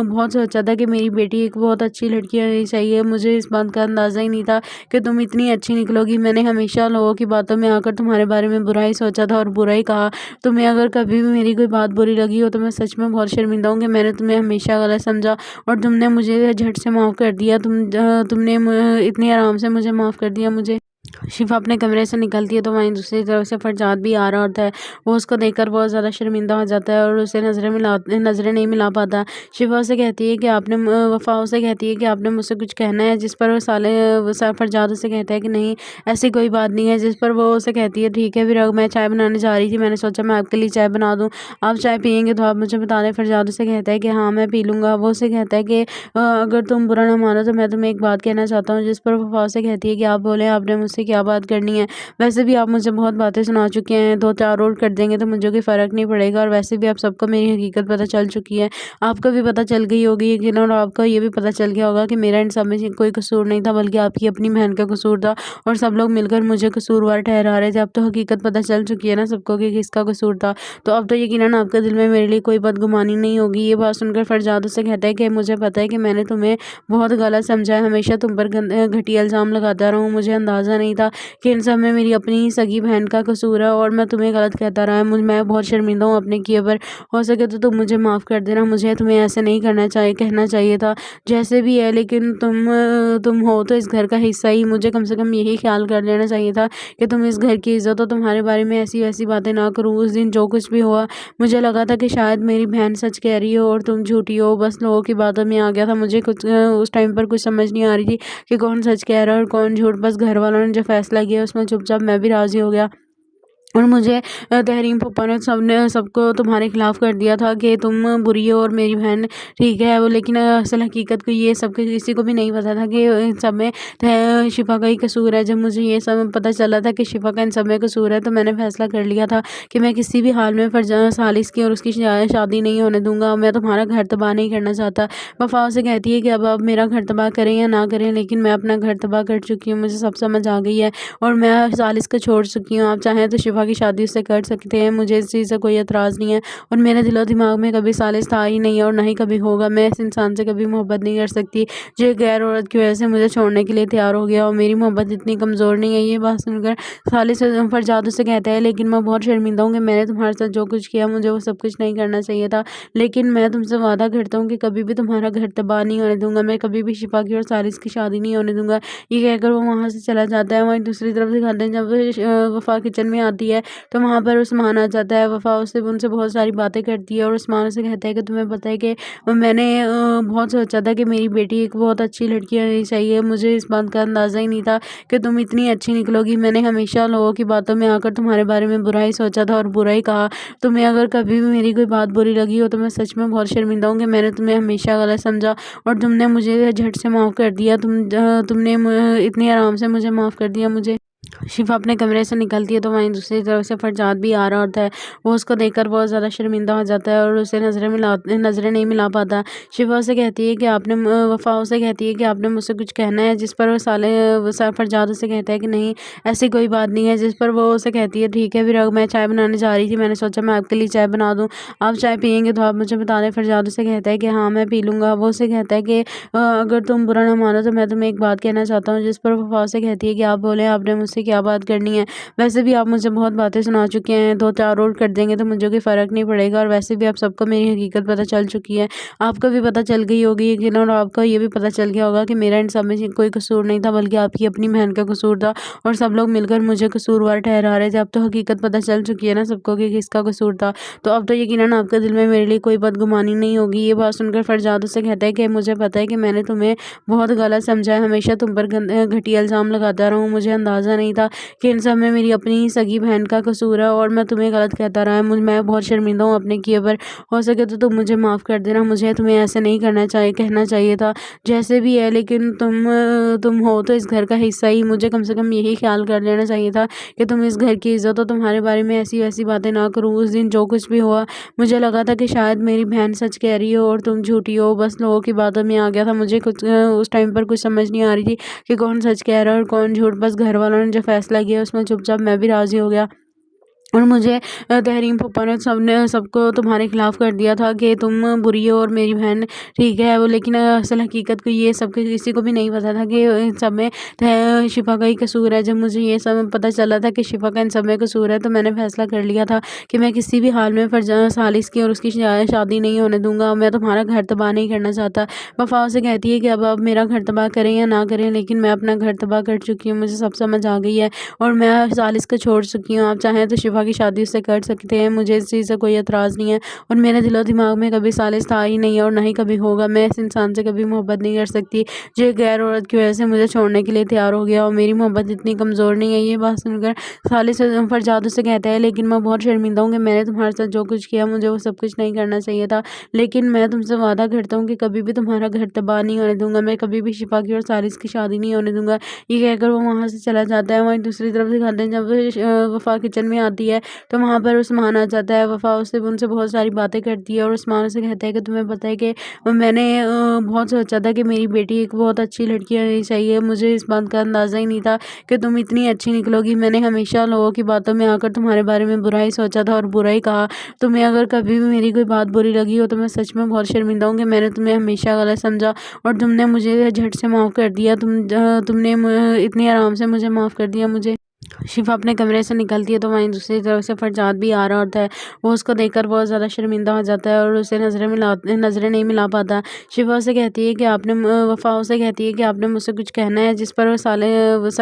बहुत सोचा था कि मेरी बेटी एक बहुत अच्छी लड़की होनी चाहिए। मुझे इस बात का अंदाज़ा ही नहीं था कि तुम इतनी अच्छी निकलोगी। मैंने हमेशा लोगों की बातों में आकर तुम्हारे बारे में बुरा ही सोचा था और बुरा ही कहा। तुम्हें अगर कभी भी मेरी कोई बात बुरी लगी हो तो मैं सच में बहुत शर्मिंदा हूँ कि मैंने तुम्हें हमेशा गलत समझा और तुमने मुझे झट से माफ़ कर दिया। तुमने इतनी आराम से मुझे माफ़ कर दिया मुझे। शिफा अपने कमरे से निकलती है तो वहीं दूसरी तरफ से फरजाद भी आ रहा होता है। वो उसको देखकर बहुत ज़्यादा शर्मिंदा हो जाता है और उसे नज़रें नहीं मिला पाता। शिफा उसे कहती है कि वफ़ा उसे कहती है कि आपने मुझसे कुछ कहना है, जिस पर फरजाद उसे कहता है कि नहीं, ऐसी कोई बात नहीं है। जिस पर वो उसे कहती है ठीक है फिर मैं चाय बनाने जा रही थी, मैंने सोचा मैं आपके लिए चाय बना दूँ, आप चाय पियेंगे तो आप मुझे बता दें। फरजाद उसे कहता है कि हाँ मैं पी लूँगा। वो उसे कहता है कि अगर तुम बुरा ना मानो तो मैं तुम्हें एक बात कहना चाहता हूँ। जिस पर वफ़ा उसे कहती है कि आप बोलें, आपने मुझसे क्या बात करनी है। वैसे भी आप मुझे बहुत बातें सुना चुके हैं, 2-4 और कर देंगे तो मुझे कोई फ़र्क नहीं पड़ेगा और वैसे भी आप सबको मेरी हकीकत पता चल चुकी है। आपको भी पता चल गई होगी यकीनन और आपको ये भी पता चल गया होगा कि मेरा इन सब में कोई कसूर नहीं था बल्कि आपकी अपनी बहन का कसूर था और सब लोग मिलकर मुझे कसूरवार ठहरा रहे थे। अब तो हकीकत पता चल चुकी है ना सबको कि किसका कसूर था, तो अब तो यकीनन आपके दिल में मेरे लिए कोई बदगुमानी नहीं होगी। ये बात सुनकर फरजाद उससे कहता है कि मुझे पता है कि मैंने तुम्हें बहुत गलत समझा है, हमेशा तुम पर घटिया इल्ज़ाम लगाता रहा हूँ। मुझे अंदाज़ा नहीं था कि इन सब में मेरी अपनी सगी बहन का कसूर है और मैं तुम्हें गलत कहता रहा है। मैं बहुत शर्मिंदा हूँ अपने किए पर। हो सके तो तुम मुझे माफ़ कर देना। मुझे तुम्हें ऐसे नहीं कहना चाहिए था। जैसे भी है लेकिन तुम हो तो इस घर का हिस्सा ही, मुझे कम से कम यही ख्याल कर लेना चाहिए था कि तुम इस घर की इज़्ज़त हो, तुम्हारे बारे में ऐसी वैसी बातें ना करूँ। उस दिन जो कुछ भी हुआ मुझे लगा था कि शायद मेरी बहन सच कह रही हो और तुम झूठी हो, बस लोगों की बातों में आ गया था। मुझे कुछ उस टाइम पर कुछ समझ नहीं आ रही थी कि कौन सच कह रहा है और कौन झूठ। बस घर वालों ने जो फ़ैसला किया उसमें चुपचाप मैं भी राज़ी हो गया। और मुझे तहरीम फूफा ने सबको तुम्हारे खिलाफ़ कर दिया था कि तुम बुरी हो और मेरी बहन ठीक है। वो लेकिन असल हकीकत को ये सब किसी को भी नहीं पता था कि इन सब में शिफ़ा का ही कसूर है। जब मुझे ये सब पता चला था कि शिफ़ा का इन सब में कसूर है, तो मैंने फ़ैसला कर लिया था कि मैं किसी भी हाल में सालिस की और उसकी शादी नहीं होने दूँगा। मैं तुम्हारा घर तबाह नहीं करना चाहता। वफ़ा उसे कहती है कि अब आप मेरा घर तबाह करें या ना करें, लेकिन मैं अपना घर तबाह कर चुकी हूँ। मुझे सब समझ आ गई है और मैं सालिस को छोड़ चुकी हूँ। आप चाहें तो शिफ़ा की शादी उससे कर सकते हैं, मुझे इस चीज़ से कोई एतराज़ नहीं है। और मेरे दिलो-दिमाग में कभी सालिस था ही नहीं और ना ही कभी होगा। मैं इस इंसान से कभी मोहब्बत नहीं कर सकती, जो एक गैर औरत की वजह से मुझे छोड़ने के लिए तैयार हो गया। और मेरी मोहब्बत इतनी कमज़ोर नहीं है। ये बात सुनकर सालिस फरजाद उससे कहता है, लेकिन मैं बहुत शर्मिंदा हूँ कि मैंने तुम्हारे साथ जो कुछ किया, मुझे वो सब कुछ नहीं करना चाहिए था। लेकिन मैं तुमसे वादा करता हूँ कि कभी भी तुम्हारा घर तबाह नहीं होने दूँगा। मैं कभी भी शिफ़ा की और सालिस की शादी नहीं होने दूँगा। ये कहकर वो वहाँ से चला जाता है। वहीं दूसरी तरफ दिखाते हैं, जब वफ़ा किचन में आती है तो वहाँ पर उस्मान आ जाता है। वफ़ा उससे उनसे बहुत सारी बातें करती है और उस्मान उसे कहता है कि तुम्हें पता है कि मैंने बहुत सोचा था कि मेरी बेटी एक बहुत अच्छी लड़की होनी चाहिए। मुझे इस बात का अंदाज़ा ही नहीं था कि तुम इतनी अच्छी निकलोगी। मैंने हमेशा लोगों की बातों में आकर तुम्हारे बारे में बुरा ही सोचा था और बुरा ही कहा। तुम्हें अगर कभी भी मेरी कोई बात बुरी लगी हो तो मैं सच में बहुत शर्मिंदा हूँ कि मैंने तुम्हें हमेशा गलत समझा और तुमने मुझे झट से माफ़ कर दिया। तुमने इतने आराम से मुझे माफ़ कर दिया। मुझे शिफ़ा अपने कमरे से निकलती है तो वहीं दूसरी तरफ से फरजाद भी आ रहा होता है। वो उसको देखकर बहुत ज़्यादा शर्मिंदा हो जाता है और उसे नज़रें नहीं मिला पाता। शिफ़ा उसे कहती है कि वफ़ा उसे कहती है कि आपने मुझसे कुछ कहना है, जिस पर फरजाद उसे कहता है कि नहीं, ऐसी कोई बात नहीं है। जिस पर वो उसे कहती है, ठीक है फिर मैं चाय बनाने जा रही थी, मैंने सोचा मैं आपके लिए चाय बना दूँ, आप चाय पियेंगे तो आप मुझे बता दें। फरजाद उसे कहता है कि हाँ मैं पी लूँगा। वो उसे कहता है कि अगर तुम बुरा ना मानो तो मैं तुम्हें एक बात कहना चाहता हूँ। जिस पर वफ़ा उसे कहती है कि आप बोलें, आपने मुझसे क्या बात करनी है। वैसे भी आप मुझे बहुत बातें सुना चुके हैं, 2-4 और कर देंगे तो मुझे कोई फ़र्क नहीं पड़ेगा। और वैसे भी आप सबको मेरी हकीकत पता चल चुकी है। आपको भी पता चल गई होगी यकीनन, और आपको ये भी पता चल गया होगा कि मेरा इन सब में कोई कसूर नहीं था, बल्कि आपकी अपनी बहन का कसूर था और सब लोग मिलकर मुझे कसूरवार ठहरा रहे थे। अब तो हकीकत पता चल चुकी है ना सबको कि किसका कसूर था, तो अब तो यकीनन आपके दिल में मेरे लिए कोई बदगुमानी नहीं होगी। ये बात सुनकर फरजाद उससे कहता है कि मुझे पता है कि मैंने तुम्हें बहुत गलत समझा है, हमेशा तुम पर घटिया इल्ज़ाम लगाता रहा हूँ। मुझे अंदाज़ा नहीं था कि इन सब में मेरी अपनी सगी बहन का कसूर है और मैं तुम्हें गलत कहता रहा है। मैं बहुत शर्मिंदा हूँ अपने किए पर। हो सके तो तुम मुझे माफ़ कर देना। मुझे तुम्हें ऐसे नहीं कहना चाहिए था। जैसे भी है, लेकिन तुम हो तो इस घर का हिस्सा ही। मुझे कम से कम यही ख्याल कर लेना चाहिए था कि तुम इस घर की इज़्ज़त हो। तुम्हारे बारे में ऐसी वैसी बातें ना करूँ। उस दिन जो कुछ भी हुआ, मुझे लगा था कि शायद मेरी बहन सच कह रही हो और तुम झूठी हो। बस लोगों की बातों में आ गया था। मुझे कुछ उस टाइम पर कुछ समझ नहीं आ रही थी कि कौन सच कह रहा है और कौन झूठ। बस घर वालों ने जो फ़ैसला किया उसमें चुपचाप मैं भी राज़ी हो गया। और मुझे तहरीम फूफा ने सबको तुम्हारे खिलाफ़ कर दिया था कि तुम बुरी हो और मेरी बहन ठीक है। वो लेकिन असल हकीकत को ये सब किसी को भी नहीं पता था कि इन सब में शिफ़ा का ही कसूर है। जब मुझे ये सब पता चला था कि शिफ़ा का इन सब में कसूर है, तो मैंने फ़ैसला कर लिया था कि मैं किसी भी हाल में सालिस की और उसकी शादी नहीं होने दूँगा। मैं तुम्हारा घर तबाह नहीं करना चाहता। वफ़ा उसे कहती है कि अब आप मेरा घर तबाह करें या ना करें, लेकिन मैं अपना घर तबाह कर चुकी हूँ। मुझे सब समझ आ गई है और मैं सालिस को छोड़ चुकी हूँ। आप चाहें तो शिफ़ा की शादी उससे कर सकते हैं, मुझे इस चीज़ से कोई एतराज़ नहीं है। और मेरे दिलो-दिमाग में कभी सालिस था ही नहीं और ना ही कभी होगा। मैं इस इंसान से कभी मोहब्बत नहीं कर सकती, जो एक गैर औरत की वजह से मुझे छोड़ने के लिए तैयार हो गया। और मेरी मोहब्बत इतनी कमज़ोर नहीं है। ये बात सुनकर सालिस फरजाद उससे कहता है, लेकिन मैं बहुत शर्मिंदा हूँ कि मैंने तुम्हारे साथ जो कुछ किया, मुझे वो सब कुछ नहीं करना चाहिए था। लेकिन मैं तुमसे वादा करता हूँ कि कभी भी तुम्हारा घर तबाह नहीं होने दूँगा। मैं कभी भी शिफ़ा की और सालिस की शादी नहीं होने दूँगा। ये कहकर वो वहाँ से चला जाता है। वहीं दूसरी तरफ दिखाते हैं, जब वफ़ा किचन में आती है तो वहाँ पर उस्मान आ जाता है। वफ़ा उनसे बहुत सारी बातें करती है और उस्मान उसे कहता है कि तुम्हें पता है कि मैंने बहुत सोचा था कि मेरी बेटी एक बहुत अच्छी लड़की होनी चाहिए। मुझे इस बात का अंदाज़ा ही नहीं था कि तुम इतनी अच्छी निकलोगी। मैंने हमेशा लोगों की बातों में आकर तुम्हारे बारे में बुरा ही सोचा था और बुरा ही कहा। तुम्हें अगर कभी भी मेरी कोई बात बुरी लगी हो तो मैं सच में बहुत शर्मिंदा हूँ कि मैंने तुम्हें हमेशा गलत समझा और तुमने मुझे झट से माफ़ कर दिया। तुमने इतने आराम से मुझे माफ़ कर दिया। मुझे शिफ़ा अपने कमरे से निकलती है तो वहीं दूसरी तरफ से फरजाद भी आ रहा होता है। वो उसको देखकर बहुत ज़्यादा शर्मिंदा हो जाता है और उसे नज़रें नहीं मिला पाता। शिफ़ा उसे कहती है कि वफ़ा उसे कहती है कि आपने मुझसे कुछ कहना है, जिस पर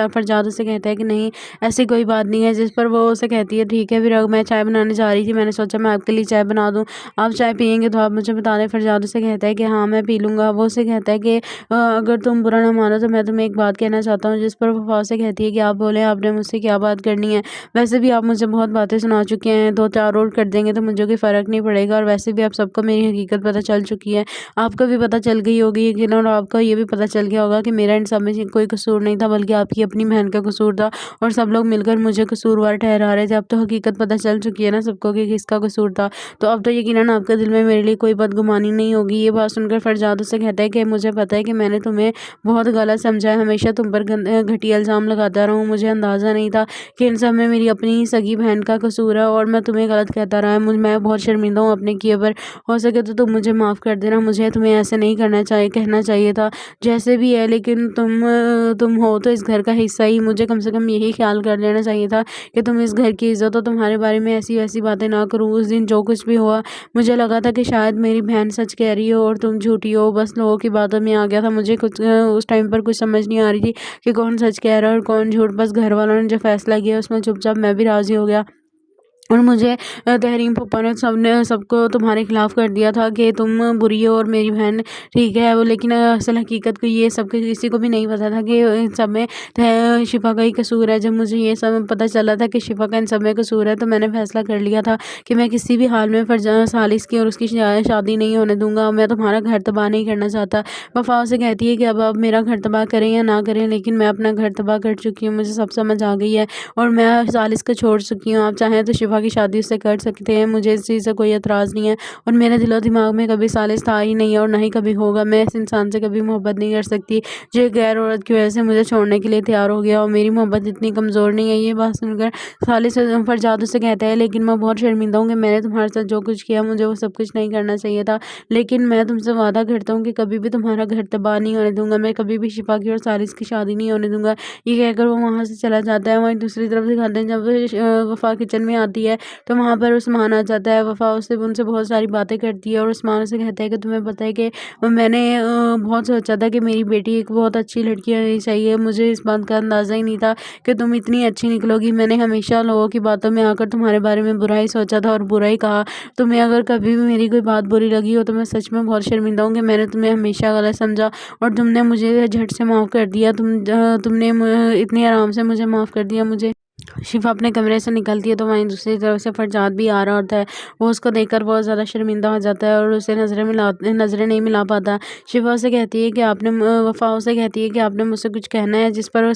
फरजाद उसे कहता है कि नहीं, ऐसी कोई बात नहीं है। जिस पर वो उसे कहती है ठीक है, फिर मैं चाय बनाने जा रही थी, मैंने सोचा मैं आपके लिए चाय बना दूँ, आप चाय पियेंगे तो आप मुझे बता दें। फरजाद उसे कहता है कि हाँ, मैं पी लूँगा। वो उसे कहता है कि अगर तुम बुरा ना मानो तो मैं तुम्हें एक बात कहना चाहता हूँ। जिस पर वफ़ा उसे कहती है कि आप बोलें, आपने मुझसे क्या बात करनी है? वैसे भी आप मुझे बहुत बातें सुना चुके हैं, 2-4 और कर देंगे तो मुझे कोई फ़र्क नहीं पड़ेगा, और वैसे भी आप सबको मेरी हकीकत पता चल चुकी है। आपको भी पता चल गई होगी यकीनन, और आपको ये भी पता चल गया होगा कि मेरा इन सब में कोई कसूर नहीं था, बल्कि आपकी अपनी बहन का कसूर था, और सब लोग मिलकर मुझे कसूरवार ठहरा रहे थे। अब तो हकीकत पता चल चुकी है ना सबको कि किसका कसूर था, तो अब तो यकीनन आपके दिल में मेरे लिए कोई बदगुमानी नहीं होगी। ये बात सुनकर फरजाद उससे कहता है कि मुझे पता है कि मैंने तुम्हें बहुत गलत समझा है, हमेशा तुम पर घटिया इल्ज़ाम लगाता रहा हूँ। मुझे अंदाज़ा नहीं था कि इन सब में मेरी अपनी सगी बहन का कसूर है, और मैं तुम्हें गलत कहता रहा। मैं बहुत शर्मिंदा हूँ अपने किए पर। हो सके तो तुम मुझे माफ़ कर देना। मुझे तुम्हें ऐसे नहीं कहना चाहिए था। जैसे भी है, लेकिन तुम हो तो इस घर का हिस्सा ही। मुझे कम से कम यही ख्याल कर लेना चाहिए था कि तुम इस घर की इज़्ज़त हो। तुम्हारे बारे में ऐसी वैसी बातें ना करूँ। उस दिन जो कुछ भी हुआ, मुझे लगा था कि शायद मेरी बहन सच कह रही हो और तुम झूठी हो। बस लोगों की बातों में आ गया था। मुझे उस टाइम पर कुछ समझ नहीं आ रही थी कि कौन सच कह रहा है और कौन झूठ। बस घर वालों ने जो फैसला किया उसमें चुपचाप मैं भी राज़ी हो गया। और मुझे तहरीम फूफा ने सबको तुम्हारे खिलाफ़ कर दिया था कि तुम बुरी हो और मेरी बहन ठीक है। वो लेकिन असल हकीकत को ये सब किसी को भी नहीं पता था कि इन सब में शिफ़ा का ही कसूर है। जब मुझे ये सब पता चला था कि शिफ़ा का इन सब में कसूर है, तो मैंने फ़ैसला कर लिया था कि मैं किसी भी हाल में सालिस की और उसकी शादी नहीं होने दूँगा। मैं तुम्हारा घर तबाह नहीं करना चाहता। वफ़ा उसे कहती है कि अब आप मेरा घर तबाह करें या ना करें, लेकिन मैं अपना घर तबाह कर चुकी हूँ। मुझे सब समझ आ गई है और मैं सालिस को छोड़ चुकी हूँ। आप चाहें तो शिफ़ा की शादी उससे कर सकते हैं, मुझे इस चीज़ से कोई एतराज़ नहीं है, और मेरे दिलो दिमाग में कभी सालिस था ही नहीं है और ना ही कभी होगा। मैं इस इंसान से कभी मोहब्बत नहीं कर सकती जो एक गैर औरत की वजह से मुझे छोड़ने के लिए तैयार हो गया, और मेरी मोहब्बत इतनी कमज़ोर नहीं है। ये बात सुनकर सालिस फरजाद उससे कहता है, लेकिन मैं बहुत शर्मिंदा हूँ कि मैंने तुम्हारे साथ जो कुछ किया, मुझे वो सब कुछ नहीं करना चाहिए था। लेकिन मैं तुमसे वादा करता हूँ कि कभी भी तुम्हारा घर तबाह नहीं होने दूंगा। मैं कभी भी शिफ़ा की और सालिस की शादी नहीं होने दूंगा। ये कहकर वो वहाँ से चला जाता है। वहीं दूसरी तरफ दिखाते हैं, जब वफ़ा किचन में आती है तो वहाँ पर उस्मान आ जाता है। वफ़ा उससे उनसे बहुत सारी बातें करती है और उस्मान उसे कहता है कि तुम्हें पता है कि मैंने बहुत सोचा था कि मेरी बेटी एक बहुत अच्छी लड़की होनी चाहिए। मुझे इस बात का अंदाज़ा ही नहीं था कि तुम इतनी अच्छी निकलोगी। मैंने हमेशा लोगों की बातों में आकर तुम्हारे बारे में बुरा ही सोचा था और बुरा ही कहा। तुम्हें अगर कभी भी मेरी कोई बात बुरी लगी हो तो मैं सच में बहुत शर्मिंदा हूँ कि मैंने तुम्हें हमेशा गलत समझा और तुमने मुझे झट से माफ़ कर दिया। तुमने इतनी आराम से मुझे माफ़ कर दिया। मुझे शिफ़ा अपने कमरे से निकलती है तो वहीं दूसरी तरफ से फरजाद भी आ रहा होता है। वो उसको देखकर बहुत ज़्यादा शर्मिंदा हो जाता है और उसे नज़रें नहीं मिला पाता। शिफ़ा उसे कहती है कि वफ़ा उसे कहती है कि आपने मुझसे कुछ कहना है, जिस पर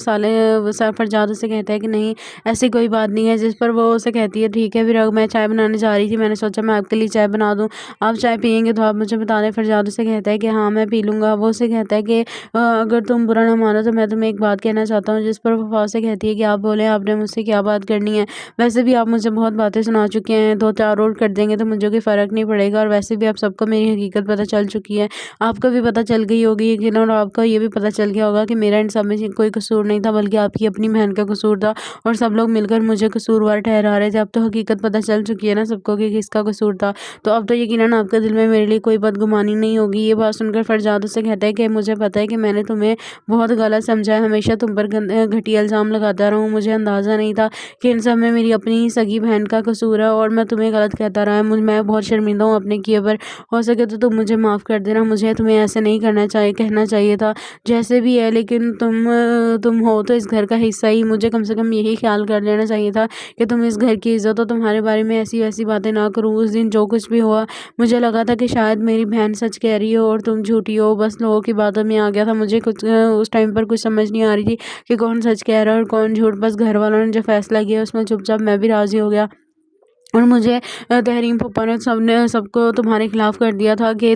फरजाद उसे कहता है कि नहीं, ऐसी कोई बात नहीं है। जिस पर वो उसे कहती है ठीक है, फिर मैं चाय बनाने जा रही थी, मैंने सोचा मैं आपके लिए चाय बना दूँ, आप चाय पियेंगे तो आप मुझे बता दें। फरजाद उसे कहता है कि हाँ, मैं पी लूँगा। वो उसे कहता है कि अगर तुम बुरा ना मानो तो मैं तुम्हें एक बात कहना चाहता हूँ। जिस पर वफ़ा उसे कहती है कि आप बोलें, आपने मुझसे क्या बात करनी है? वैसे भी आप मुझे बहुत बातें सुना चुके हैं, 2-4 और कर देंगे तो मुझे कोई फ़र्क नहीं पड़ेगा, और वैसे भी आप सबको मेरी हकीकत पता चल चुकी है। आपको भी पता चल गई होगी यकीनन, और आपको ये भी पता चल गया होगा कि मेरा इन सब में कोई कसूर नहीं था, बल्कि आपकी अपनी बहन का कसूर था, और सब लोग मिलकर मुझे कसूरवार ठहरा रहे थे। अब तो हकीकत पता चल चुकी है ना सबको कि किसका कसूर था, तो अब तो यकीनन आपके दिल में मेरे लिए कोई बदगुमानी नहीं होगी। ये बात सुनकर फरजाद उससे कहता है कि मुझे पता है कि मैंने तुम्हें बहुत गलत समझा है, हमेशा तुम पर घटिया इल्ज़ाम लगाता रहा हूँ। मुझे अंदाज़ा नहीं था कि इन सब में मेरी अपनी सगी बहन का कसूर है, और मैं तुम्हें गलत कहता रहा। मैं बहुत शर्मिंदा हूँ अपने किए पर। हो सके तो तुम मुझे माफ़ कर देना। मुझे तुम्हें ऐसे नहीं कहना चाहिए था। जैसे भी है, लेकिन तुम हो तो इस घर का हिस्सा ही। मुझे कम से कम यही ख्याल कर लेना चाहिए था कि तुम इस घर की इज़्ज़त हो। तुम्हारे बारे में ऐसी वैसी बातें ना करूँ। उस दिन जो कुछ भी हुआ, मुझे लगा था कि शायद मेरी बहन सच कह रही हो और तुम झूठी हो। बस लोगों की बातों में आ गया था। मुझे उस टाइम पर कुछ समझ नहीं आ रही थी कि कौन सच कह रहा है और कौन झूठ। बस घर वालों ने जो फैसला किया उसमें चुपचाप मैं भी राज़ी हो गया, और मुझे तहरीम फूफा ने सबको तुम्हारे खिलाफ़ कर दिया था कि